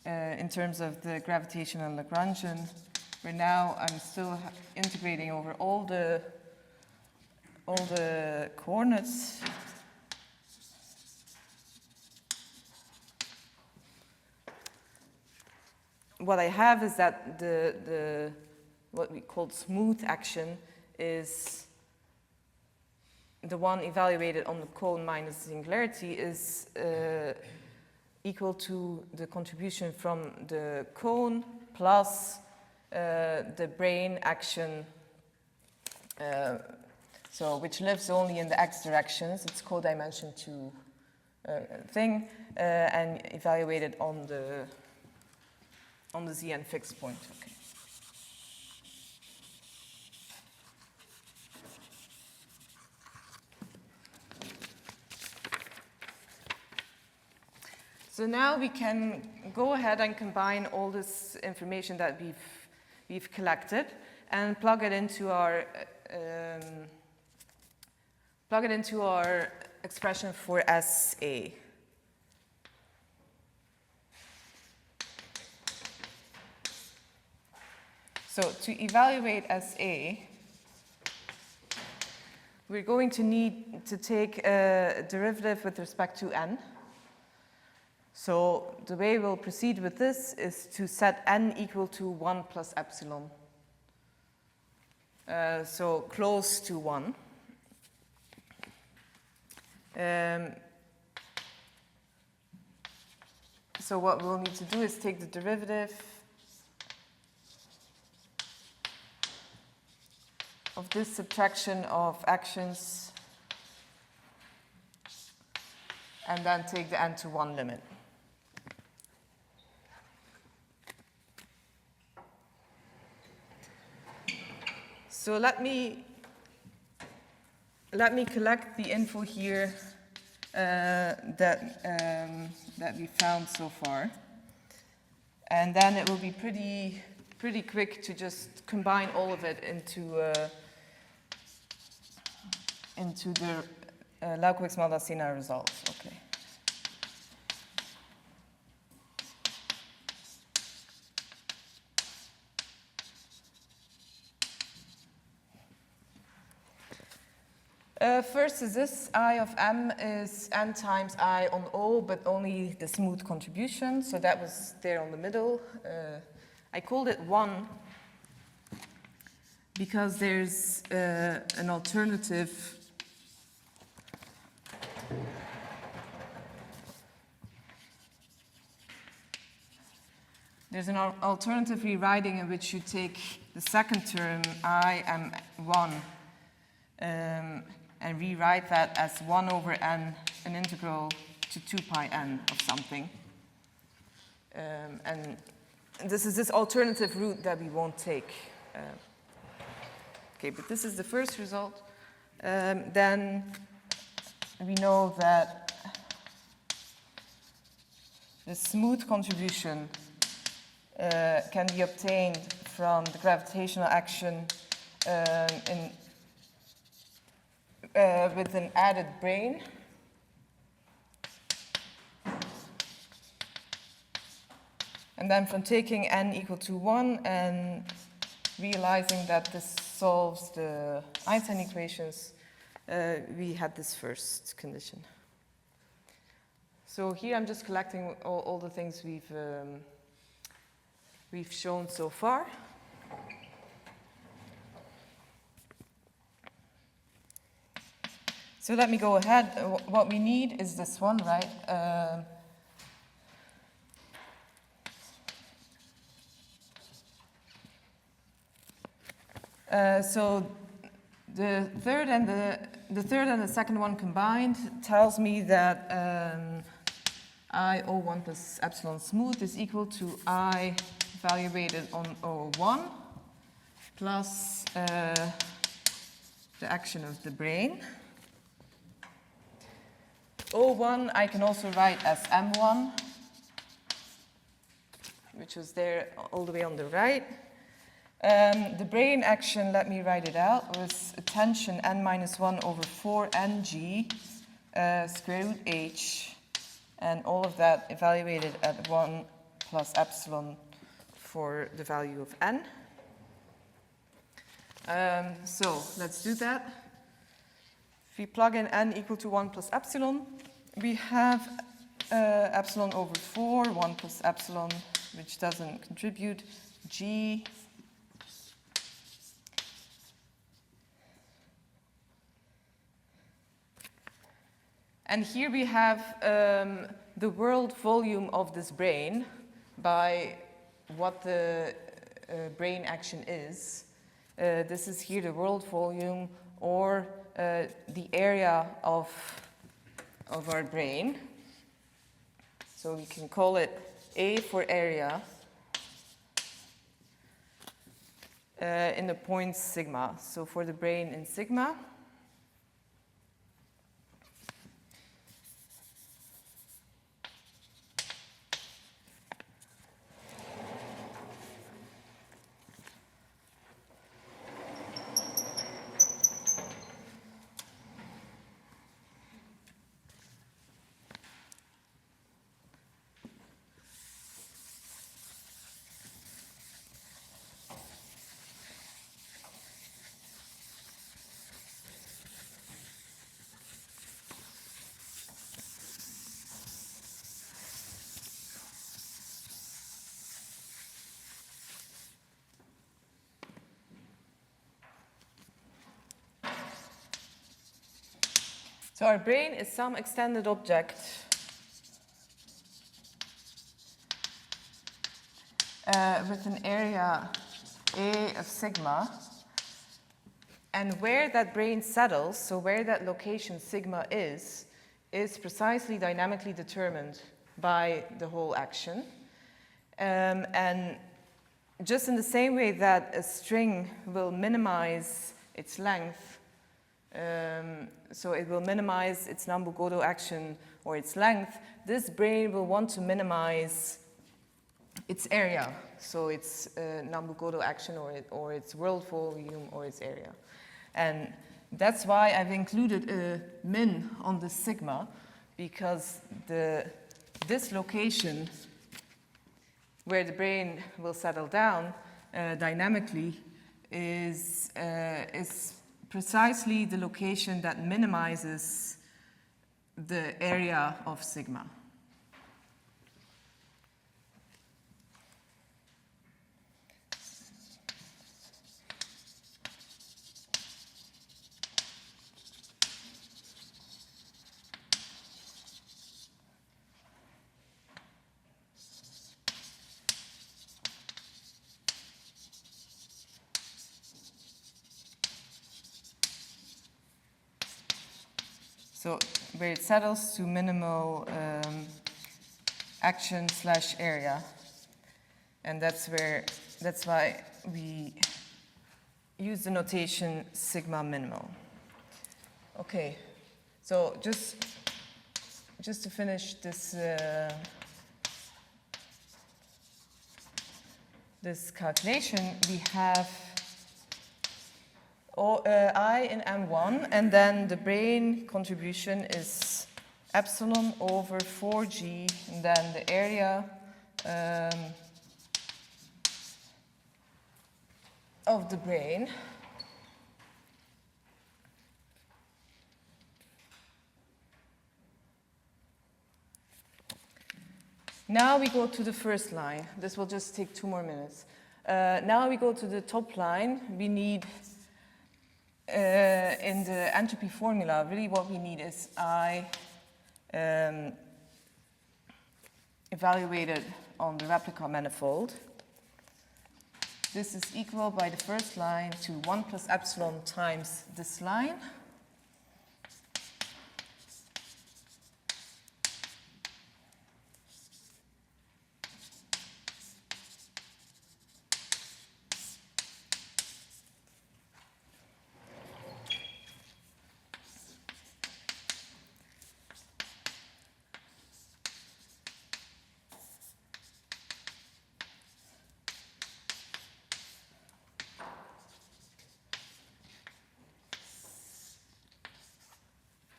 in terms of the gravitational Lagrangian, where now I'm still integrating over all the coordinates. What I have is that the what we call smooth action is the one evaluated on the cone minus singularity is equal to the contribution from the cone plus the brain action, so which lives only in the x directions. It's codimension 2 thing, and evaluated on the Zn fixed point. Okay. So now we can go ahead and combine all this information that we've collected and plug it into our expression for SA. So to evaluate SA, we're going to need to take a derivative with respect to n. So the way we'll proceed with this is to set n equal to 1 plus epsilon. So close to 1. So what we'll need to do is take the derivative of this subtraction of actions and then take the n to 1 limit. So let me collect the info here that we found so far, and then it will be pretty quick to just combine all of it into the Laukwix-Maldacena results. Okay. First is this, I of m is n times I on O, but only the smooth contribution, so that was there on the middle. I called it 1 because there's an alternative alternative rewriting in which you take the second term, I am 1, and rewrite that as 1 over n, an integral to 2 pi n of something. And this is this alternative route that we won't take. Okay, but this is the first result. Then we know that the smooth contribution can be obtained from the gravitational action with an added brane. And then from taking n equal to 1 and realizing that this solves the Einstein equations, we had this first condition. So here I'm just collecting all the things we've shown so far. So let me go ahead. What we need is this one, right? So the third and the second one combined tells me that I O1 plus epsilon smooth is equal to I evaluated on O1 plus the action of the brane. O1 I can also write as M1, which was there all the way on the right. The brane action, let me write it out, was a tension n minus 1 over 4 ng square root h, and all of that evaluated at 1 plus epsilon for the value of n. So let's do that. If we plug in n equal to 1 plus epsilon, we have epsilon over 4, 1 plus epsilon, which doesn't contribute, g. And here we have the world volume of this brane by what the brane action is. This is here the world volume, or the area of our brane. So we can call it A for area in the point sigma. So for the brane in sigma. So our brane is some extended object with an area A of sigma, and where that brane settles, so where that location sigma is precisely dynamically determined by the whole action. And just in the same way that a string will minimize its length, so it will minimize its Nambu-Godo action or its length, this brane will want to minimize its area, so its Nambu-Godo action or its world volume or its area. And that's why I've included a min on the sigma, because this location where the brane will settle down dynamically is precisely the location that minimizes the area of sigma. So where it settles to minimal action / area. And that's why we use the notation sigma minimal. Okay, so just to finish this this calculation, we have I in M1, and then the brane contribution is epsilon over 4G, and then the area of the brane. Now we go to the first line. This will just take 2 more minutes. Now we go to the top line. We need in the entropy formula, really what we need is I evaluated on the replica manifold. This is equal by the first line to 1 plus epsilon times this line.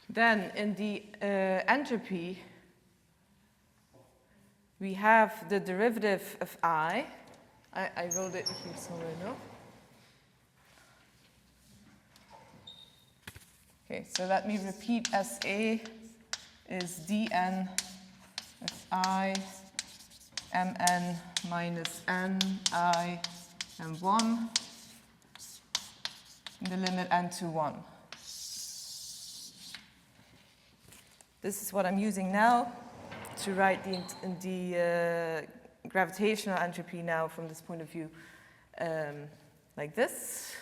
Then in the entropy, we have the derivative of I wrote it here somewhere, no? Okay, so let me repeat. SA is dn of I mn minus n I m1 in the limit n to 1. This is what I'm using now to write the gravitational entropy now from this point of view, like this,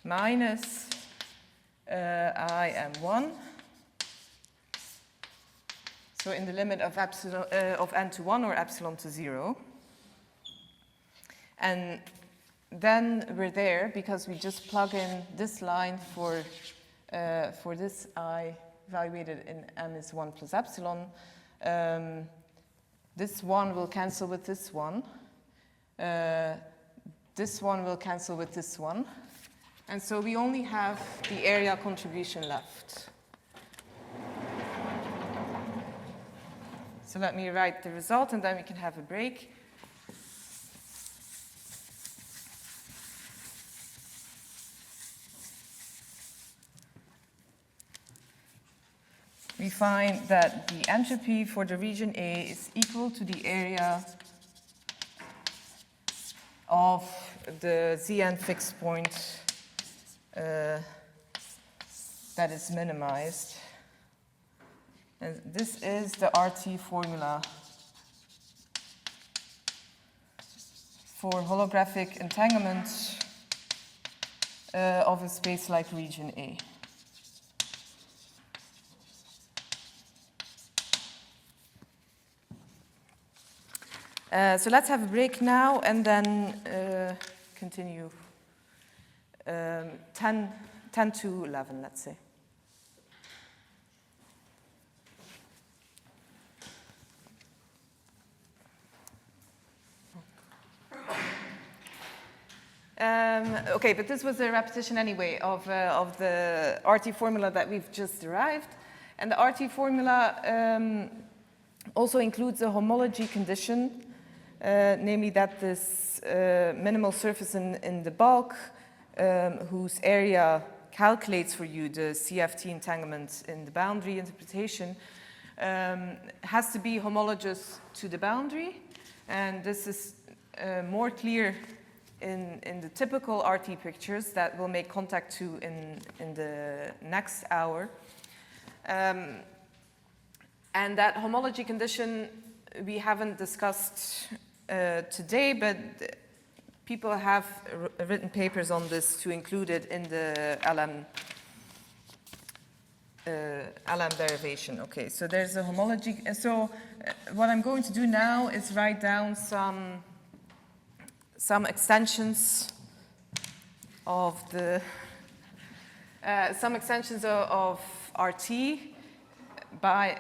minus I m1. So in the limit of epsilon of n to 1 or epsilon to 0. And then we're there because we just plug in this line for this I evaluated in m is 1 plus epsilon. This one will cancel with this one. This one will cancel with this one. And so we only have the area contribution left. So let me write the result, and then we can have a break. We find that the entropy for the region A is equal to the area of the Zn fixed point that is minimized. And this is the RT formula for holographic entanglement of a space like region A. So let's have a break now and then continue 10 to 11, let's say. Okay, but this was a repetition anyway of the RT formula that we've just derived. And the RT formula also includes a homology condition, namely that this minimal surface in the bulk whose area calculates for you the CFT entanglement in the boundary interpretation, has to be homologous to the boundary. And this is more clear in the typical RT pictures that we'll make contact to in the next hour. And that homology condition we haven't discussed today, but people have written papers on this to include it in the LM derivation. Okay, so there's a homology. So what I'm going to do now is write down some extensions of the RT by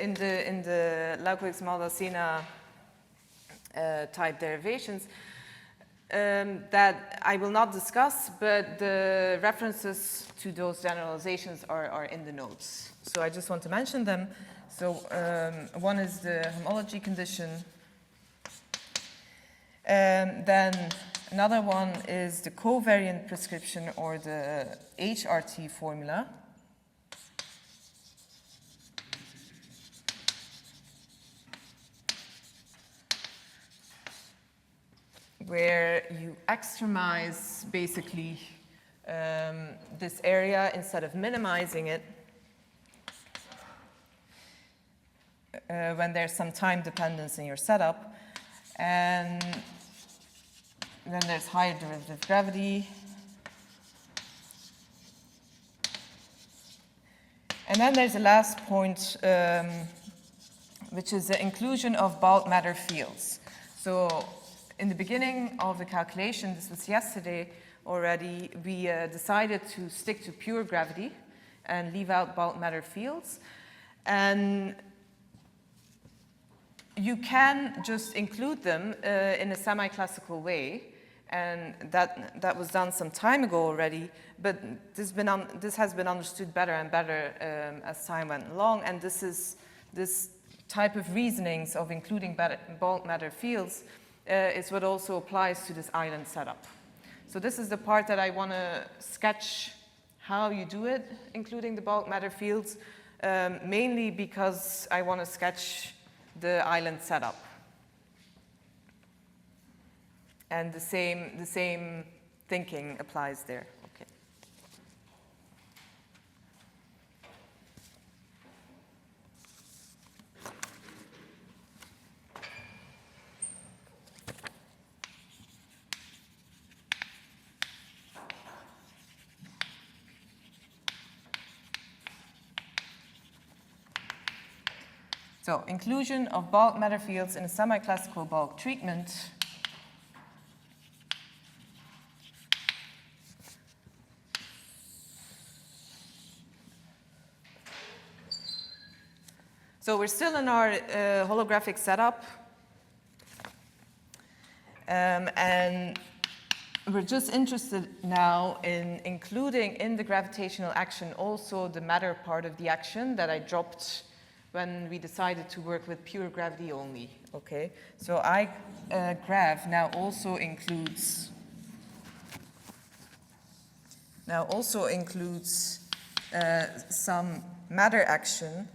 in the Laukowitz-Maldacena type derivations that I will not discuss, but the references to those generalizations are in the notes. So I just want to mention them. So one is the homology condition. Then another one is the covariant prescription, or the HRT formula. Where you extremize basically this area instead of minimizing it when there's some time dependence in your setup. And then there's higher derivative gravity. And then there's the last point, which is the inclusion of bulk matter fields. So in the beginning of the calculation, this was yesterday already, we decided to stick to pure gravity and leave out bulk matter fields. And you can just include them in a semi-classical way, and that was done some time ago already, but this has been understood better and better as time went along, and this type of reasonings of including bulk matter fields is what also applies to this island setup. So this is the part that I want to sketch how you do it, including the bulk matter fields, mainly because I want to sketch the island setup. And the same thinking applies there. Okay. So, inclusion of bulk matter fields in a semi-classical bulk treatment. So we're still in our holographic setup, and we're just interested now in including in the gravitational action also the matter part of the action that I dropped when we decided to work with pure gravity only. Okay, so grav now also includes some matter action.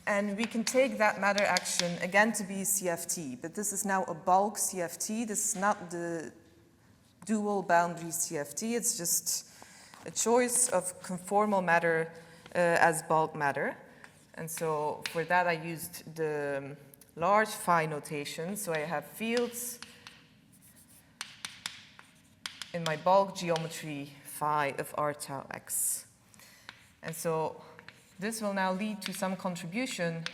And we can take that matter action again to be CFT, but this is now a bulk CFT. This is not the dual boundary CFT. It's just a choice of conformal matter as bulk matter. And so for that I used the large phi notation. So I have fields in my bulk geometry phi of r tau x. And so this will now lead to some contribution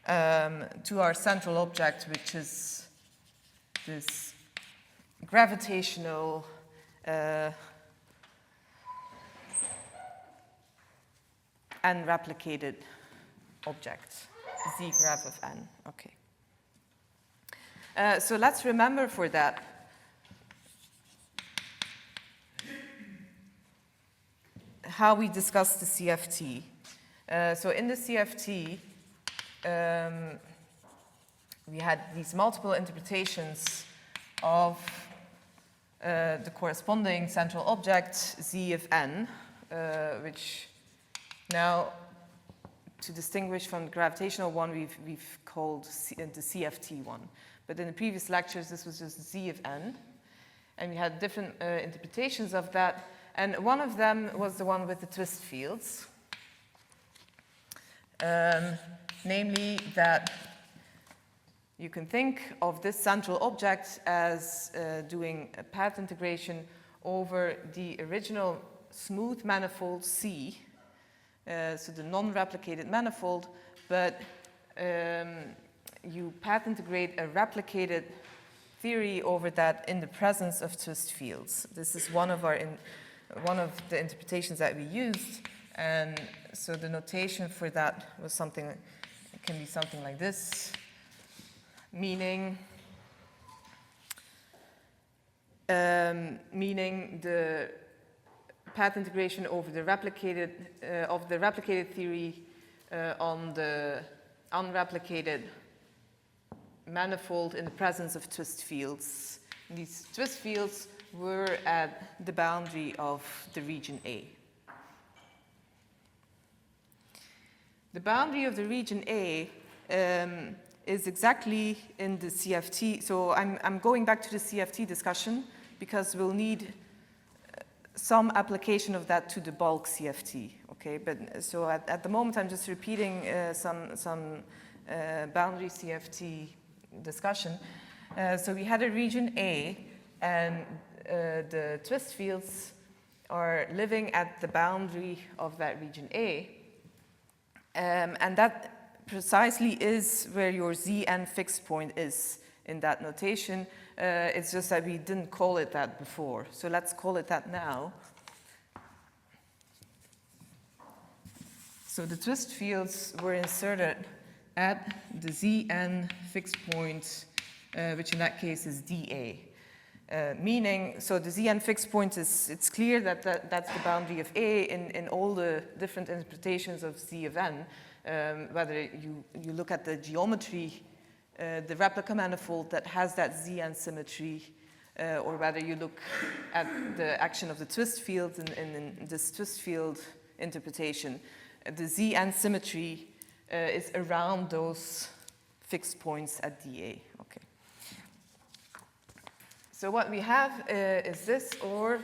to our central object, which is this gravitational n-replicated object, z grav of n. Okay. So let's remember for that how we discussed the CFT. So in the CFT, we had these multiple interpretations of the corresponding central object Z of n, which now, to distinguish from the gravitational one, we've called the CFT one. But in the previous lectures, this was just Z of n. And we had different interpretations of that. And one of them was the one with the twist fields. Namely that you can think of this central object as doing a path integration over the original smooth manifold C, so the non-replicated manifold, but you path integrate a replicated theory over that in the presence of twist fields. This is one of the interpretations that we used, and so the notation for that was something. It can be something like this, meaning the path integration over the replicated of the replicated theory on the unreplicated manifold in the presence of twist fields. These twist fields were at the boundary of the region A. The boundary of the region A is exactly in the CFT. So I'm going back to the CFT discussion because we'll need some application of that to the bulk CFT. Okay, but so at the moment I'm just repeating some boundary CFT discussion. So we had a region A, and the twist fields are living at the boundary of that region A. And that precisely is where your Zn fixed point is in that notation. It's just that we didn't call it that before. So let's call it that now. So the twist fields were inserted at the Zn fixed point, which in that case is dA. Meaning, so the Zn fixed point is, it's clear that that's the boundary of A in all the different interpretations of Z of n. Whether you look at the geometry, the replica manifold that has that Zn symmetry, or whether you look at the action of the twist fields in this twist field interpretation, the Zn symmetry is around those fixed points at dA. Okay. So what we have is this, or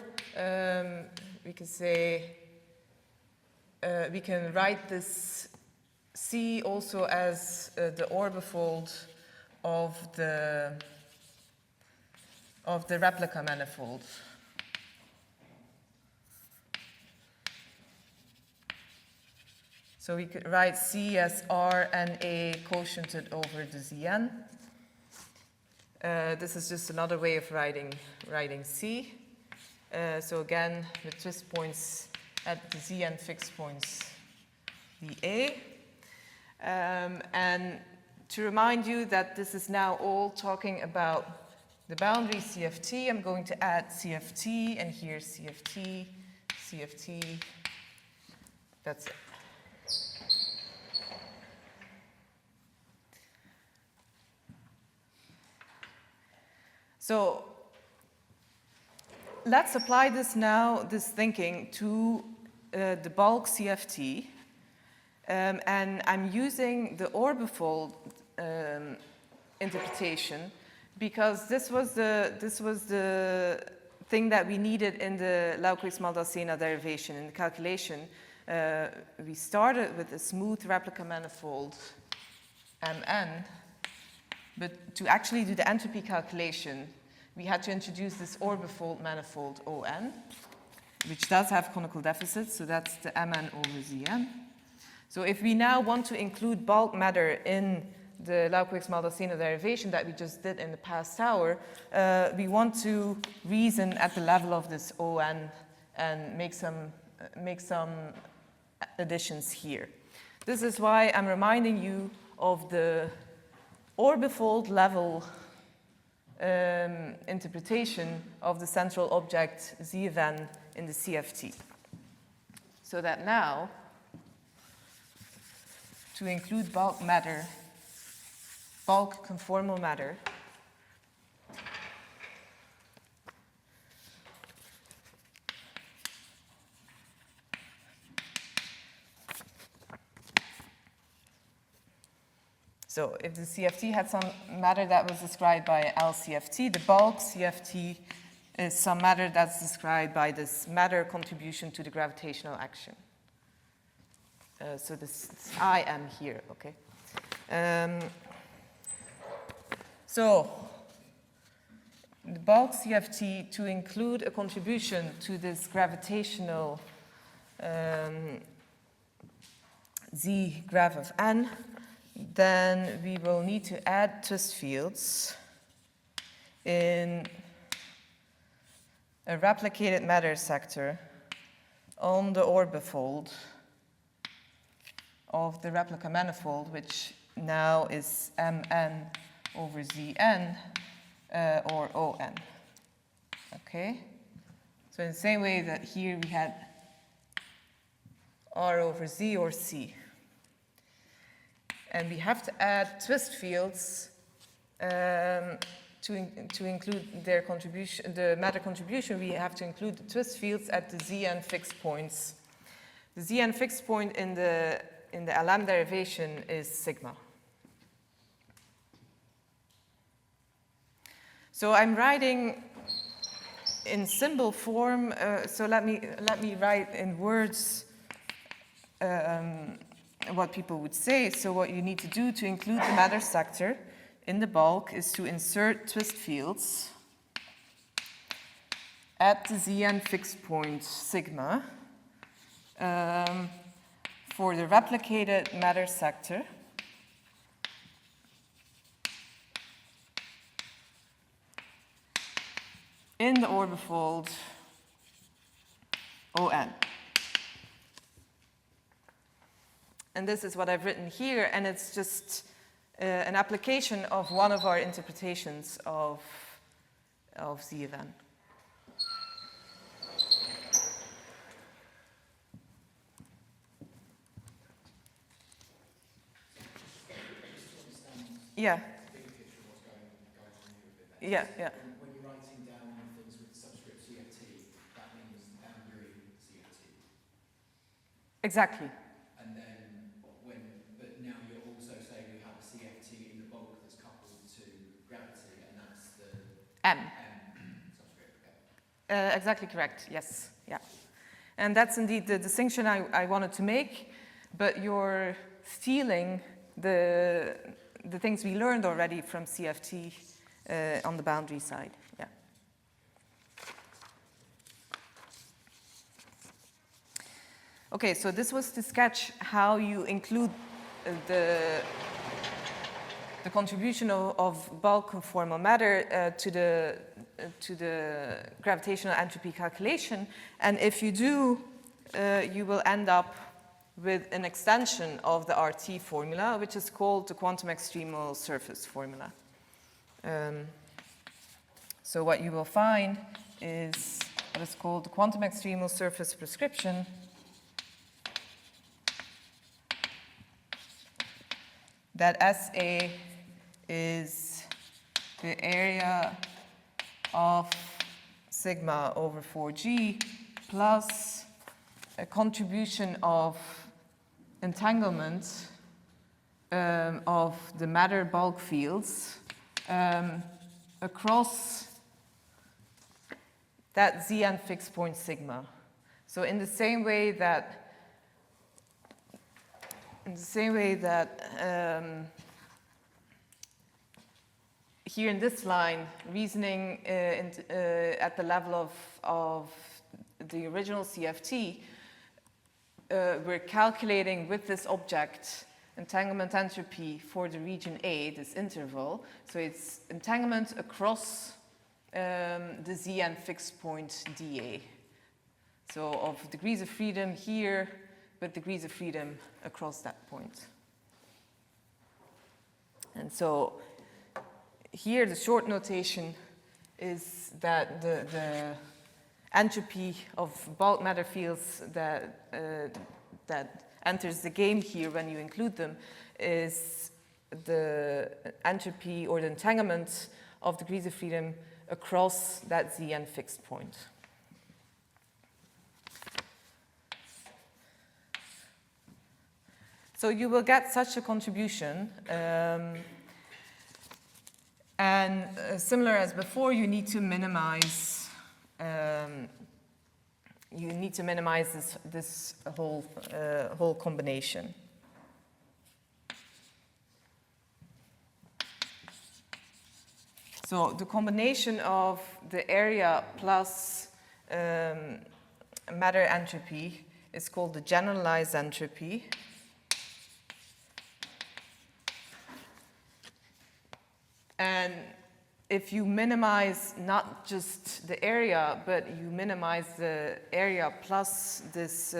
we can say, we can write this C also as the orbifold of the replica manifold. So we could write C as R and A quotiented over the Zn. This is just another way of writing C. So again, the twist points at the Zn fixed points, the A. And to remind you that this is now all talking about the boundary CFT, I'm going to add CFT, and here CFT, CFT. That's it. So let's apply this now, this thinking, to the bulk CFT. And I'm using the orbifold interpretation because this was the thing that we needed in the Laukwix-Maldacena derivation. In the calculation, we started with a smooth replica manifold Mn, but to actually do the entropy calculation, we had to introduce this orbifold manifold On, which does have conical deficits, so that's the Mn over Zn. So if we now want to include bulk matter in the Laukwix-Maldacena derivation that we just did in the past hour, we want to reason at the level of this On and make some additions here. This is why I'm reminding you of the orbifold level interpretation of the central object Z of n in the CFT. So that now, to include bulk matter, bulk conformal matter, So if the CFT had some matter that was described by LCFT, the bulk CFT is some matter that's described by this matter contribution to the gravitational action. So this IM here, okay? So the bulk CFT, to include a contribution to this gravitational Z graph of n, then we will need to add twist fields in a replicated matter sector on the orbifold of the replica manifold, which now is Mn over Zn or On. Okay? So in the same way that here we had R over Z or C. And we have to add twist fields to include their contribution, the matter contribution. We have to include the twist fields at the Zn fixed points. The Zn fixed point in the LM derivation is sigma. So I'm writing in symbol form. So let me write in words what people would say. So what you need to do to include the matter sector in the bulk is to insert twist fields at the Zn fixed point sigma for the replicated matter sector in the orbifold On. And this is what I've written here, and it's just an application of one of our interpretations of Z of n. Yeah. Yeah, yeah. When you're writing down things with subscript CFT, that means boundary CFT. Exactly. And then but now you're also saying we have a CFT in the bulk that's coupled to gravity, and that's the M. Subscript, okay. Exactly correct, yes, yeah. And that's indeed the distinction I wanted to make, but you're stealing the things we learned already from CFT on the boundary side, yeah. Okay, so this was to sketch how you include the contribution of bulk conformal matter to the gravitational entropy calculation. And if you do, you will end up with an extension of the RT formula, which is called the quantum extremal surface formula. So what you will find is what is called the quantum extremal surface prescription, that SA is the area of sigma over 4G plus a contribution of entanglement of the matter bulk fields across that Zn fixed point sigma. So in the same way that here in this line, reasoning at the level of the original CFT, we're calculating with this object entanglement entropy for the region A, this interval. So it's entanglement across the Zn fixed point dA. So of degrees of freedom here, but degrees of freedom across that point. And so here the short notation is that the entropy of bulk matter fields that enters the game here when you include them is the entropy or the entanglement of degrees of freedom across that Zn fixed point. So you will get such a contribution. And similar as before, you need to minimize this whole combination. So the combination of the area plus matter entropy is called the generalized entropy. And if you minimize not just the area, but you minimize the area plus this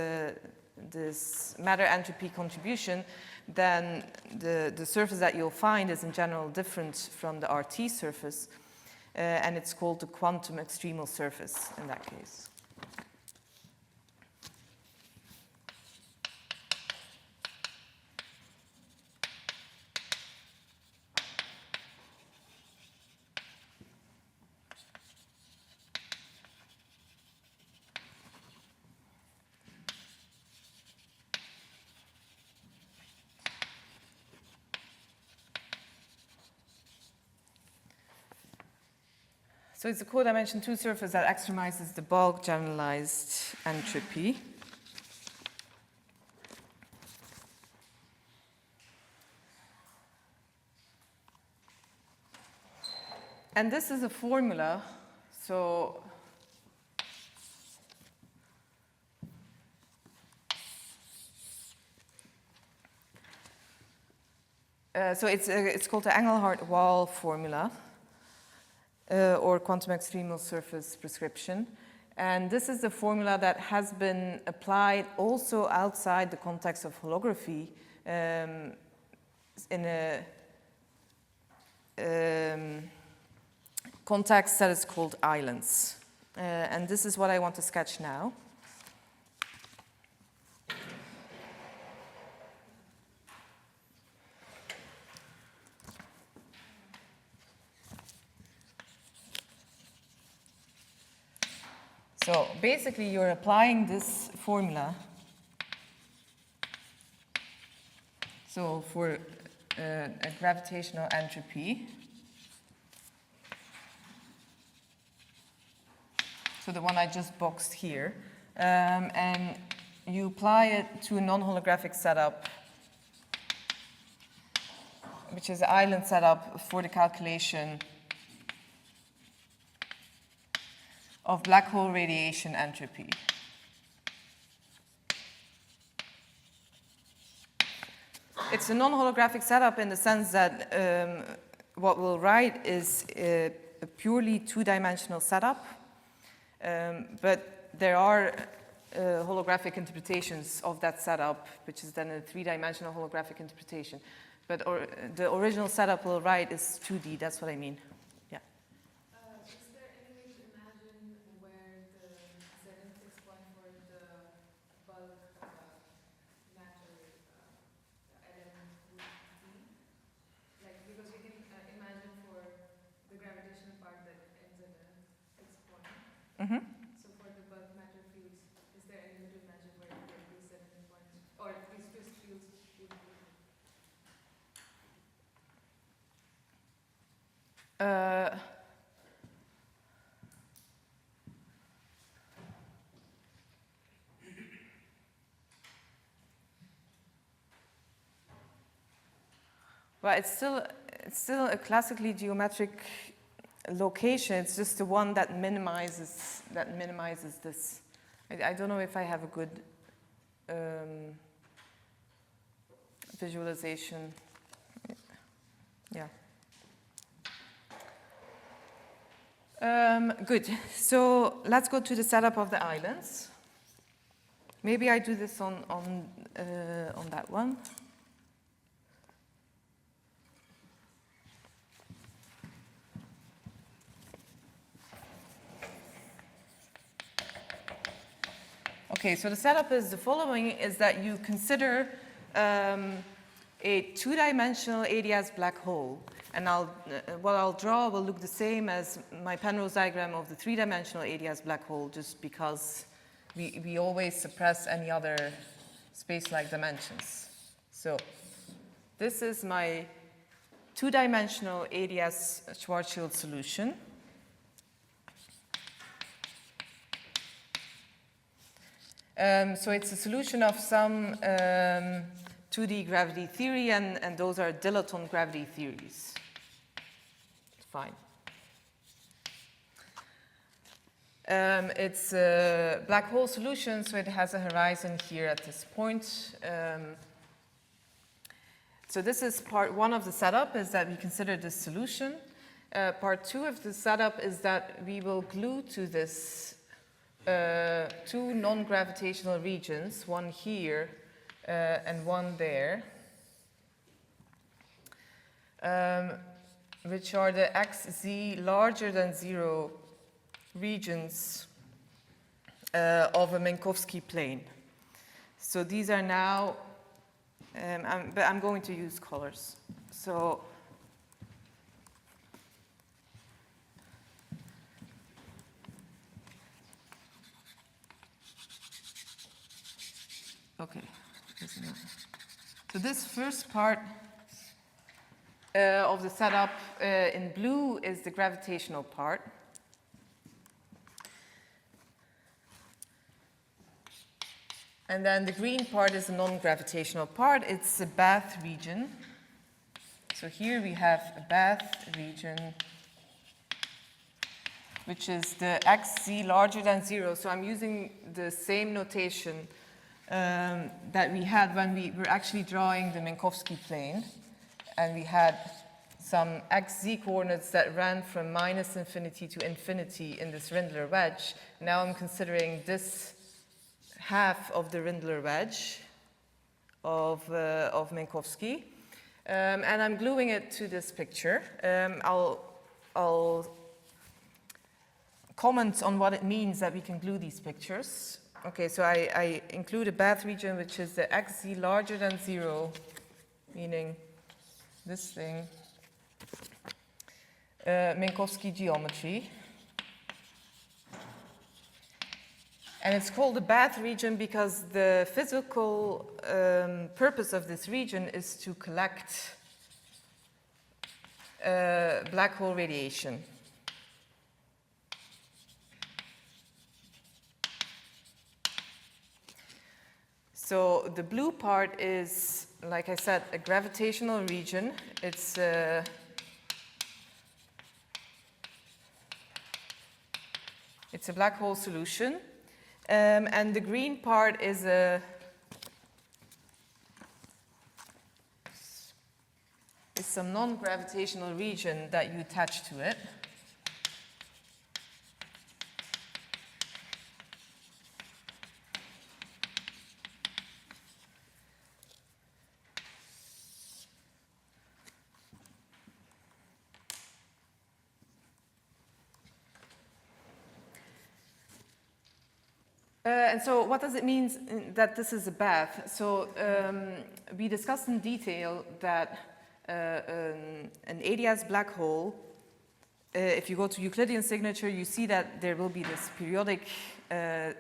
matter entropy contribution, then the surface that you'll find is in general different from the RT surface, and it's called the quantum extremal surface in that case. So it's a codimension 2 surface that extremizes the bulk generalized entropy. And this is a formula. So it's called the Engelhardt-Wall formula. Or quantum extremal surface prescription. And this is the formula that has been applied also outside the context of holography in a context that is called islands. And this is what I want to sketch now. So basically, you're applying this formula. So for a gravitational entropy, so the one I just boxed here, and you apply it to a non-holographic setup, which is an island setup for the calculation of black hole radiation entropy. It's a non-holographic setup in the sense that what we'll write is a purely two-dimensional setup, but there are holographic interpretations of that setup, which is then a three-dimensional holographic interpretation. But the original setup we'll write is 2D, that's what I mean. Mm-hmm. So for the bulk matter fields, is there any way to imagine where you get these 7 points, or these twist fields would be? Well, it's still a classically geometric location. It's just the one that minimizes this. I don't know if I have a good visualization. Yeah. Good. So let's go to the setup of the islands. Maybe I do this on that one. Okay, so the setup is the following, is that you consider a two-dimensional ADS black hole. And what I'll draw will look the same as my Penrose diagram of the three-dimensional ADS black hole, just because we always suppress any other space-like dimensions. So this is my two-dimensional ADS Schwarzschild solution. So it's a solution of some 2D gravity theory, and those are dilaton gravity theories. Fine. It's a black hole solution, so it has a horizon here at this point. So this is part one of the setup, is that we consider this solution. Part two of the setup is that we will glue to this two non-gravitational regions, one here and one there, which are the xz larger than 0 regions of a Minkowski plane. So these are now, but I'm going to use colors. So okay, so this first part of the setup in blue is the gravitational part. And then the green part is the non-gravitational part. It's a bath region. So here we have a bath region, which is the xz larger than 0. So I'm using the same notation that we had when we were actually drawing the Minkowski plane. And we had some xz coordinates that ran from -infinity to infinity in this Rindler wedge. Now I'm considering this half of the Rindler wedge of Minkowski. And I'm gluing it to this picture. I'll comment on what it means that we can glue these pictures. Okay, so I include a bath region, which is the xz larger than 0, meaning this thing, Minkowski geometry. And it's called the bath region because the physical purpose of this region is to collect black hole radiation. So the blue part is, like I said, a gravitational region. It's a black hole solution. And the green part is some non-gravitational region that you attach to it. And so what does it mean that this is a bath? So we discussed in detail that an ADS black hole, if you go to Euclidean signature, you see that there will be this periodic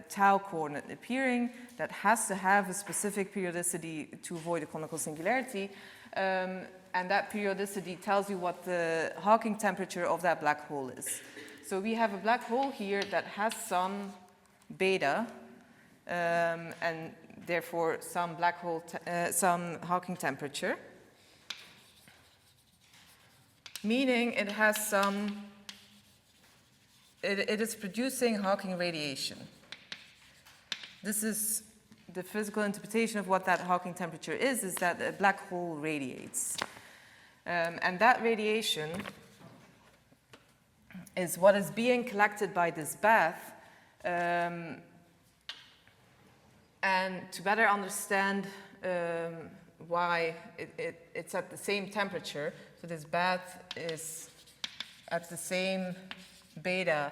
tau coordinate appearing that has to have a specific periodicity to avoid a conical singularity. And that periodicity tells you what the Hawking temperature of that black hole is. So we have a black hole here that has some beta, and therefore some black hole, some Hawking temperature, meaning it has some, it is producing Hawking radiation. This is the physical interpretation of what that Hawking temperature is that a black hole radiates. And that radiation is what is being collected by this bath. And to better understand why it's at the same temperature, so this bath is at the same beta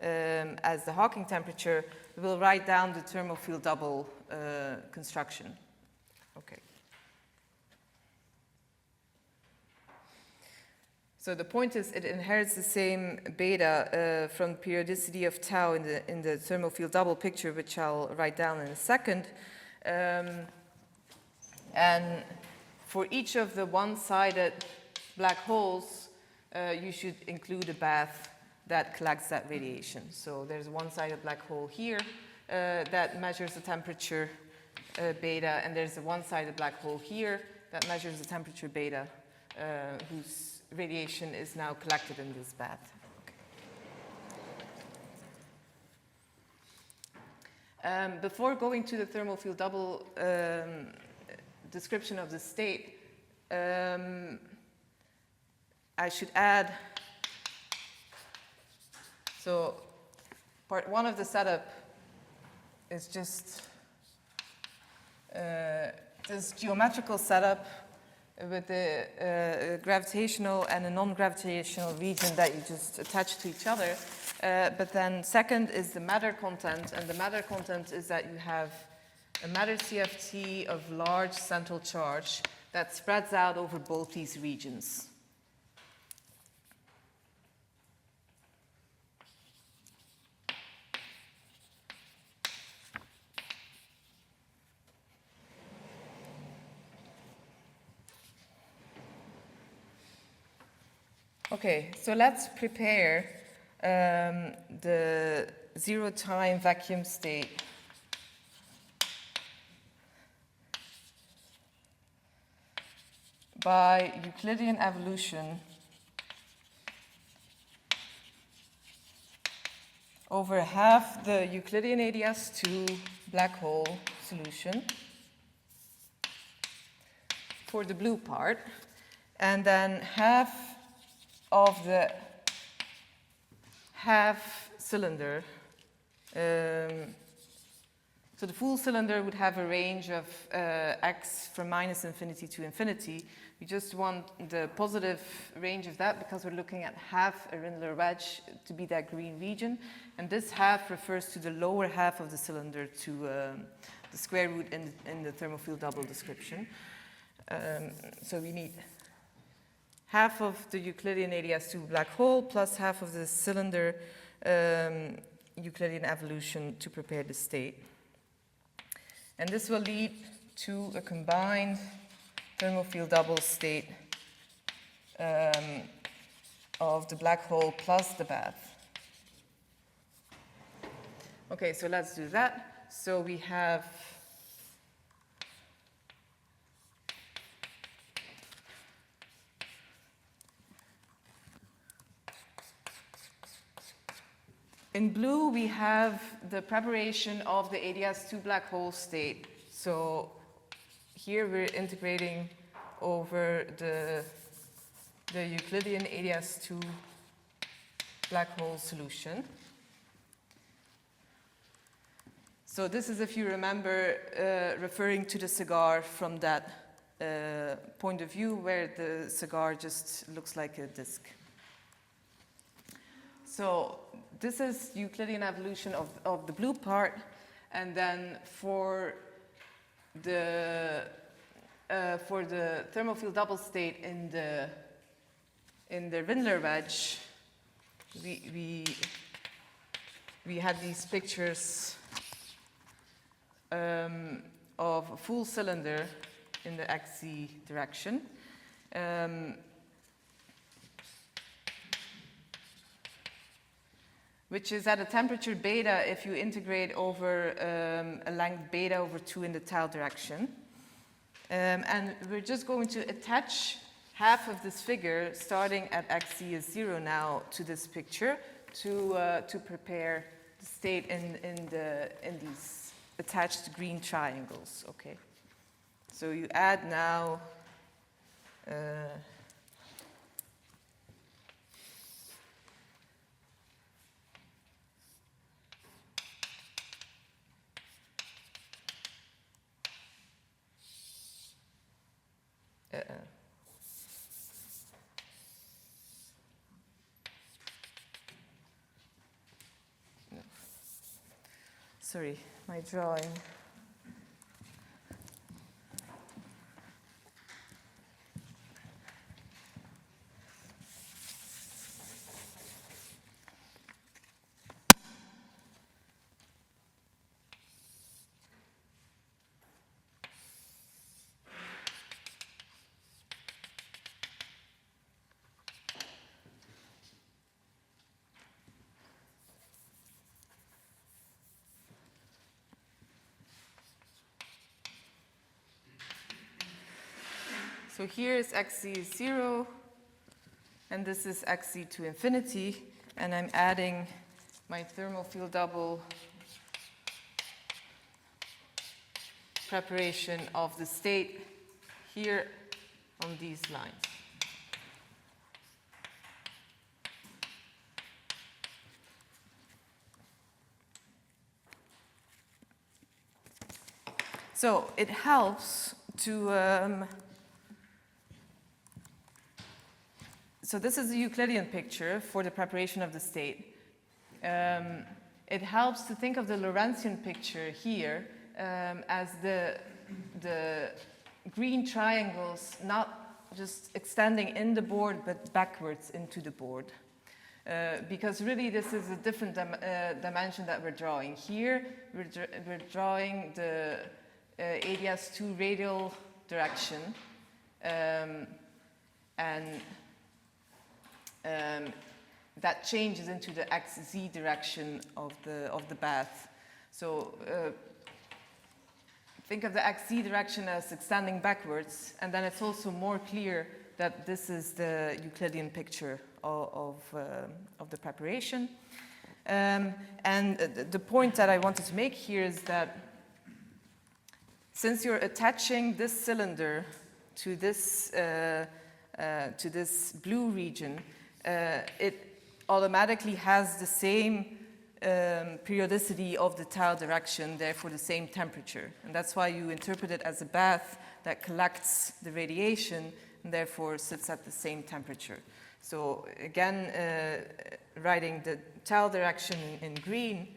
as the Hawking temperature, we'll write down the thermal field double construction. Okay. So the point is, it inherits the same beta from periodicity of tau in the thermal field double picture, which I'll write down in a second. And And for each of the one-sided black holes, you should include a bath that collects that radiation. So there's a one-sided black hole here that measures the temperature beta, and there's a one-sided black hole here that measures the temperature beta, whose radiation is now collected in this bath. Before going to the thermal field double description of the state, I should add, so part one of the setup is just this geometrical setup with the gravitational and a non-gravitational region that you just attach to each other. But then second is the matter content, and the matter content is that you have a matter CFT of large central charge that spreads out over both these regions. Okay, so let's prepare the zero-time vacuum state by Euclidean evolution over half the Euclidean ADS2 black hole solution for the blue part, and then half of the half cylinder. So the full cylinder would have a range of x from minus infinity to infinity. We just want the positive range of that because we're looking at half a Rindler wedge to be that green region. And this half refers to the lower half of the cylinder, to the square root in the thermal field double description. So we need half of the Euclidean ADS2 black hole plus half of the cylinder Euclidean evolution to prepare the state. And this will lead to a combined thermal field double state of the black hole plus the bath. Okay, so let's do that. So we have in blue, we have the preparation of the ADS2 black hole state. So here we're integrating over the Euclidean ADS2 black hole solution. So this is, if you remember, referring to the cigar from that point of view where the cigar just looks like a disc. So this is Euclidean evolution of the blue part, and then for the thermal field double state in the Rindler wedge, we had these pictures of a full cylinder in the XZ direction. Which is at a temperature beta if you integrate over a length beta over 2 in the tau direction. And we're just going to attach half of this figure, starting at XZ is 0 now, to this picture to prepare the state in these attached green triangles. Okay. So you add now no. Sorry, my drawing. So here is xz is 0, and this is xz to infinity, and I'm adding my thermal field double preparation of the state here on these lines. So it helps to, so this is a Euclidean picture for the preparation of the state. It helps to think of the Lorentzian picture here as the green triangles not just extending in the board but backwards into the board. Because really this is a different dimension that we're drawing. Here we're drawing the ADS2 radial direction, and that changes into the XZ direction of the bath. So think of the XZ direction as extending backwards, and then it's also more clear that this is the Euclidean picture of the preparation. And the point that I wanted to make here is that since you're attaching this cylinder to this blue region, it automatically has the same periodicity of the tau direction, therefore the same temperature. And that's why you interpret it as a bath that collects the radiation and therefore sits at the same temperature. So again, writing the tau direction in green,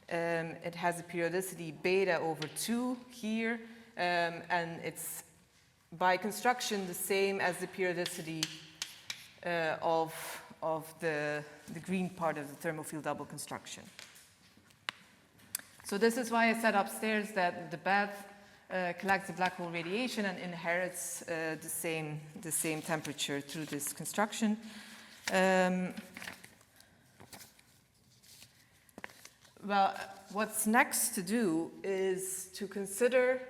it has a periodicity beta over 2 here, and it's by construction the same as the periodicity of the green part of the thermal field double construction. So this is why I said upstairs that the bath collects the black hole radiation and inherits the same temperature through this construction. Well, what's next to do is to consider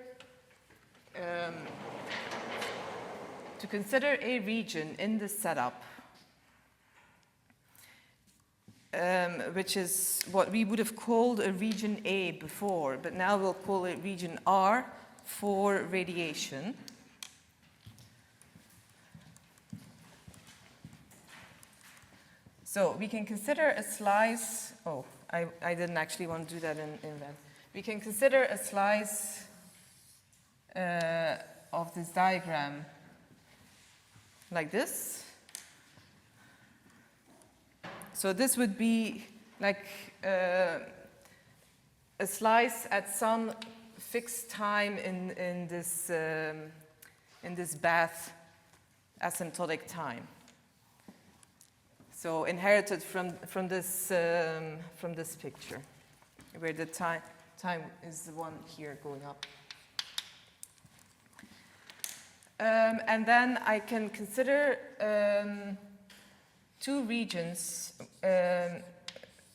a region in this setup, which is what we would have called a region A before, but now we'll call it region R for radiation. So we can consider a slice, I didn't actually want to do that in red. We can consider a slice of this diagram like this. So this would be like a slice at some fixed time in this bath asymptotic time. So inherited from this picture, where the time is the one here going up. And then I can consider 2 regions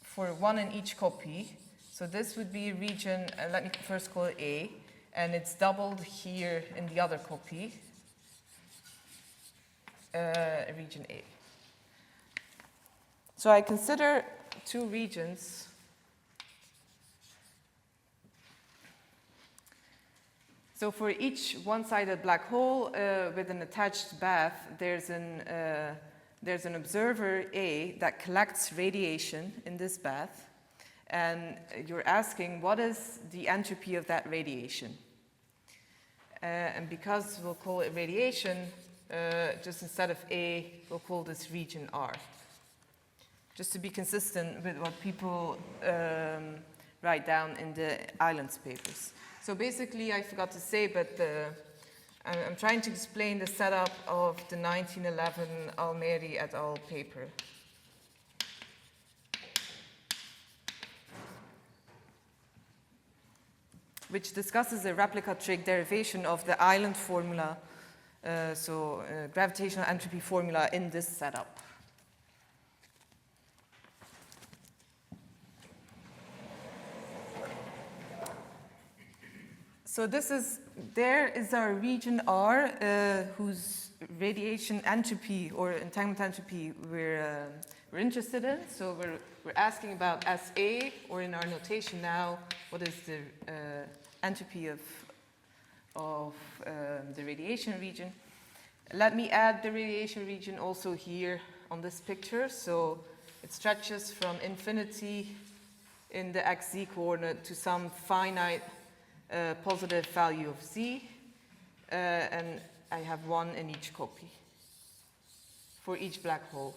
for one in each copy. So this would be a region, let me first call it A, and it's doubled here in the other copy, region A. So I consider 2 regions. So for each one-sided black hole with an attached bath, there's an observer A that collects radiation in this bath, and you're asking what is the entropy of that radiation. And because we'll call it radiation, just instead of A, we'll call this region R. Just to be consistent with what people write down in the islands papers. So basically, I forgot to say, but I'm trying to explain the setup of the 1911 Almeri et al. Paper. Which discusses a replica trig derivation of the island formula, gravitational entropy formula in this setup. So there is our region R, whose radiation entropy or entanglement entropy we're interested in. So we're asking about SA, or in our notation now, what is the entropy of the radiation region. Let me add the radiation region also here on this picture. So it stretches from infinity in the xz coordinate to some finite positive value of z, and I have one in each copy for each black hole.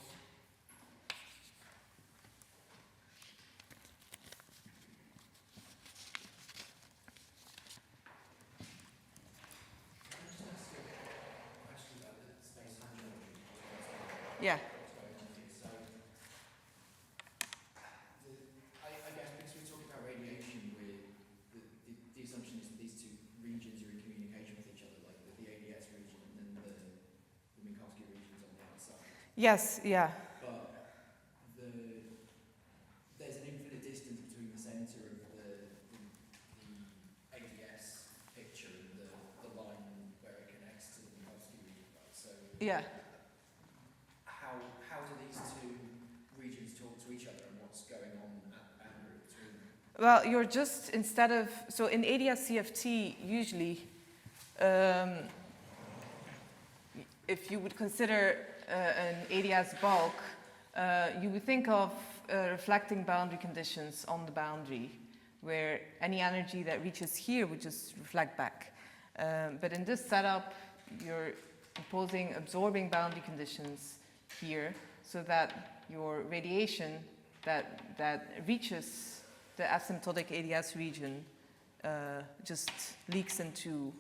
Yeah. I guess because we're talking about radiation, the assumption is that these two regions are in communication with each other, like the ADS region and then the Minkowski regions on the outside. Yes, yeah. But there's an infinite distance between the centre of the ADS picture and the line where it connects to the Minkowski region, right? So Yeah. how do these two regions talk to each other, and what's going on at the boundary between them? Well, you're just, instead of, so in ADS CFT, usually, if you would consider an ADS bulk, you would think of reflecting boundary conditions on the boundary, where any energy that reaches here would just reflect back. But in this setup, you're imposing absorbing boundary conditions here, so that your radiation that reaches the asymptotic ADS region just leaks into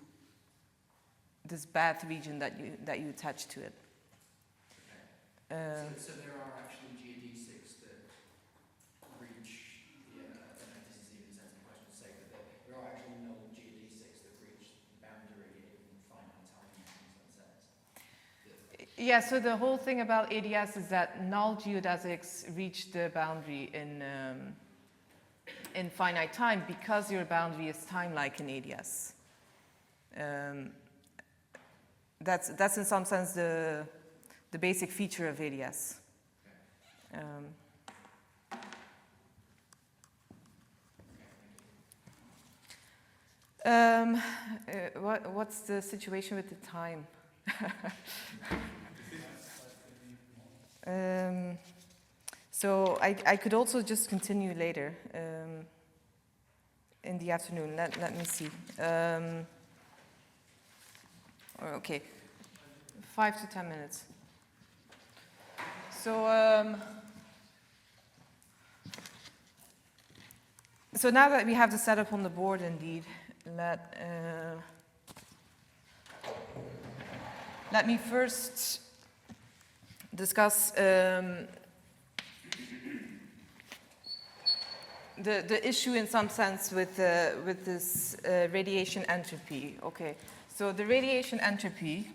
this bad region that you attach to it. So there are actually geodesics that reach the, I don't know if this is even a sensitive question to say, but there are actually null geodesics that reach the boundary in finite time in some sense. Yeah, so the whole thing about ADS is that null geodesics reach the boundary in finite time because your boundary is time-like in ADS. That's in some sense the basic feature of ADS. What's the situation with the time? So I could also just continue later in the afternoon. Let me see. Okay, 5 to 10 minutes. So so now that we have the setup on the board, indeed, let me first discuss the issue in some sense with this radiation entropy. Okay, so the radiation entropy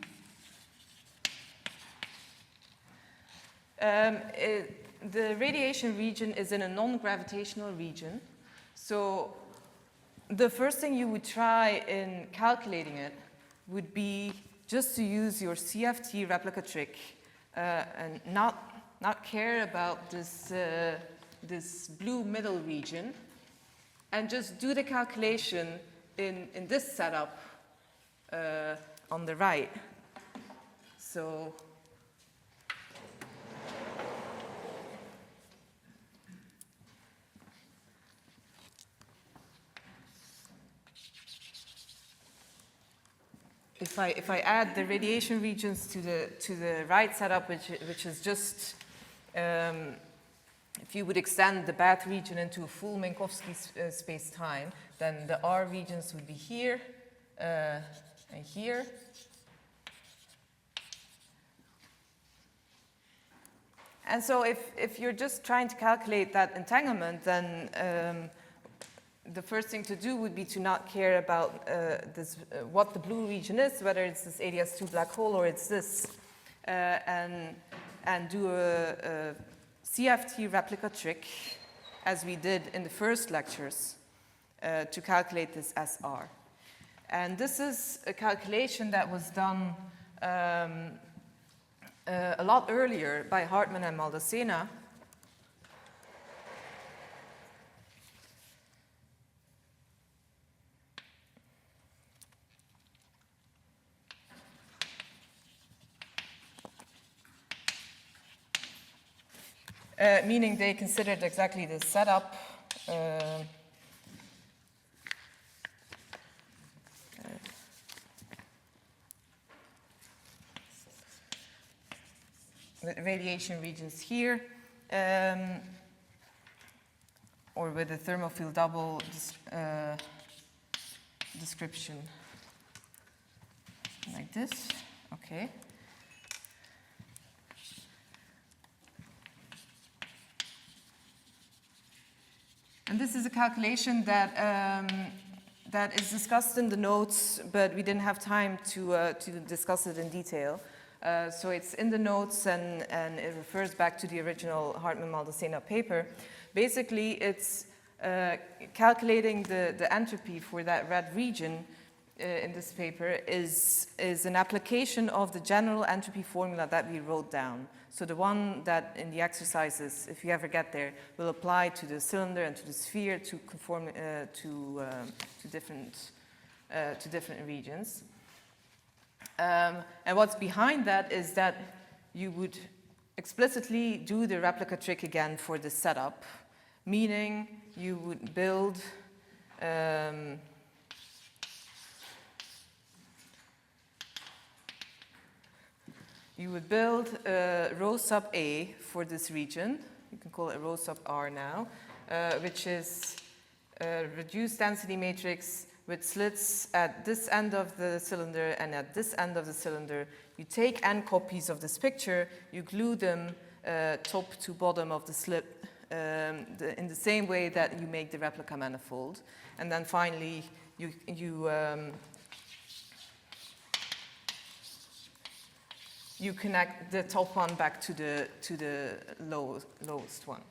the radiation region is in a non-gravitational region. So the first thing you would try in calculating it would be just to use your CFT replica trick and not care about this blue middle region, and just do the calculation in this setup on the right. So if I add the radiation regions to the right setup, which is just if you would extend the bath region into a full Minkowski space-time, then the R regions would be here and here. And so if you're just trying to calculate that entanglement, then the first thing to do would be to not care about what the blue region is, whether it's this ADS2 black hole or it's this, and do a CFT replica trick, as we did in the first lectures, to calculate this SR. And this is a calculation that was done a lot earlier by Hartmann and Maldacena. Meaning they considered exactly the setup. With radiation regions here, or with the thermophile double description like this. Okay. And this is a calculation that that is discussed in the notes, but we didn't have time to discuss it in detail. So it's in the notes, and it refers back to the original Hartmann-Maldacena paper. Basically, it's calculating the entropy for that red region in this paper is an application of the general entropy formula that we wrote down. So the one that in the exercises, if you ever get there, will apply to the cylinder and to the sphere to conform to different regions. And what's behind that is that you would explicitly do the replica trick again for the setup, meaning you would build rho sub A for this region. You can call it rho sub R now, which is a reduced density matrix with slits at this end of the cylinder and at this end of the cylinder. You take n copies of this picture, you glue them top to bottom of the slit in the same way that you make the replica manifold. And then finally, you connect the top one back to the lowest one.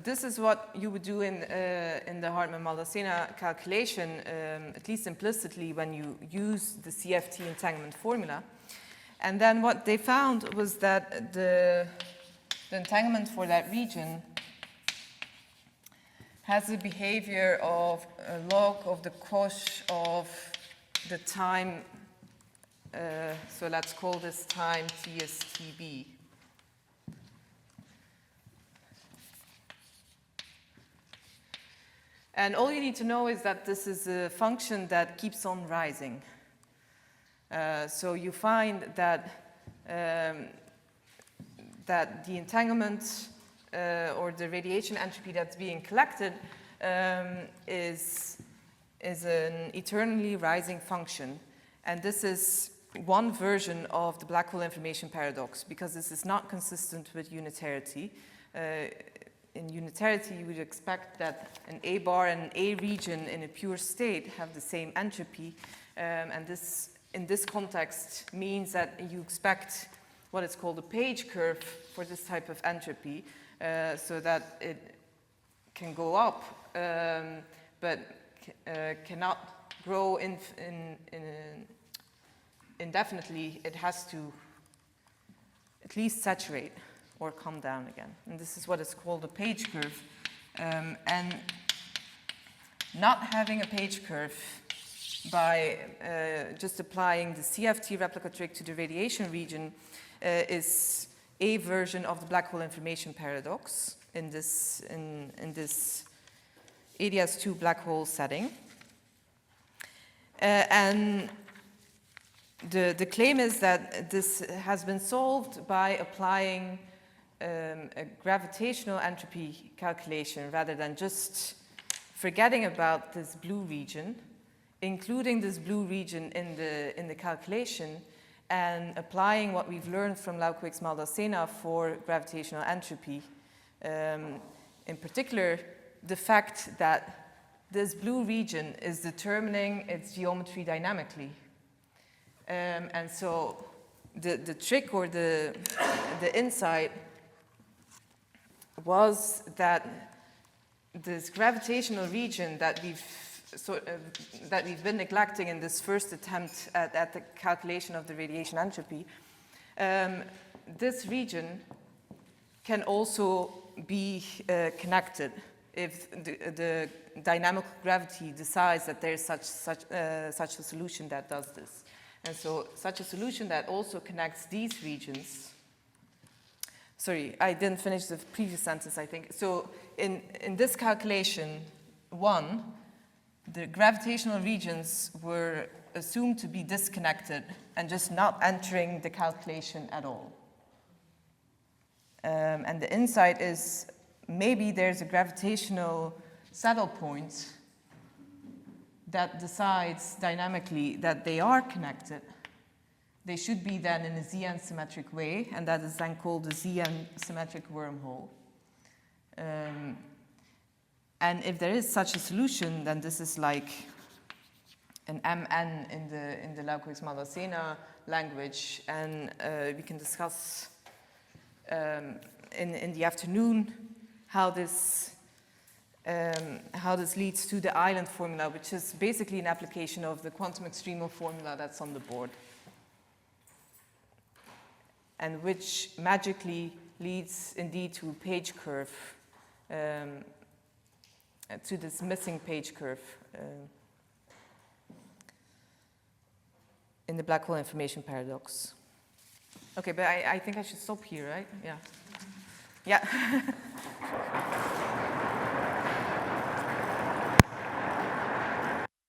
This is what you would do in the Hartmann-Maldacena calculation, at least implicitly, when you use the CFT entanglement formula. And then what they found was that the entanglement for that region has the behavior of a log of the cosh of the time, so let's call this time T as TB. And all you need to know is that this is a function that keeps on rising. So you find that, that the entanglement or the radiation entropy that's being collected is an eternally rising function. And this is one version of the black hole information paradox, because this is not consistent with unitarity. In unitarity, you would expect that an A bar and an A region in a pure state have the same entropy. And this, in this context, means that you expect what is called a page curve for this type of entropy, so that it can go up, but cannot grow indefinitely. It has to at least saturate or come down again. And this is what is called a page curve. And not having a page curve by just applying the CFT replica trick to the radiation region is a version of the black hole information paradox in this ADS2 black hole setting. And the claim is that this has been solved by applying a gravitational entropy calculation rather than just forgetting about this blue region, including this blue region in the calculation, and applying what we've learned from Laukowicz-Maldacena for gravitational entropy. In particular, the fact that this blue region is determining its geometry dynamically. And so the trick or the insight was that this gravitational region that we've been neglecting in this first attempt at the calculation of the radiation entropy, this region can also be connected if the dynamical gravity decides that there's such a solution that does this. And so such a solution that also connects these regions. Sorry, I didn't finish the previous sentence, I think. So in this calculation 1, the gravitational regions were assumed to be disconnected and just not entering the calculation at all. And the insight is maybe there's a gravitational saddle point that decides dynamically that they are connected. They should be then in a Z-n symmetric way, and that is then called the Z-n symmetric wormhole. And if there is such a solution, then this is like an MN in the Laukwix-Maldacena language, and we can discuss in the afternoon how this leads to the island formula, which is basically an application of the quantum extremal formula that's on the board, and which magically leads indeed to a page curve, to this missing page curve in the black hole information paradox. Okay, but I think I should stop here, right? Yeah. Yeah.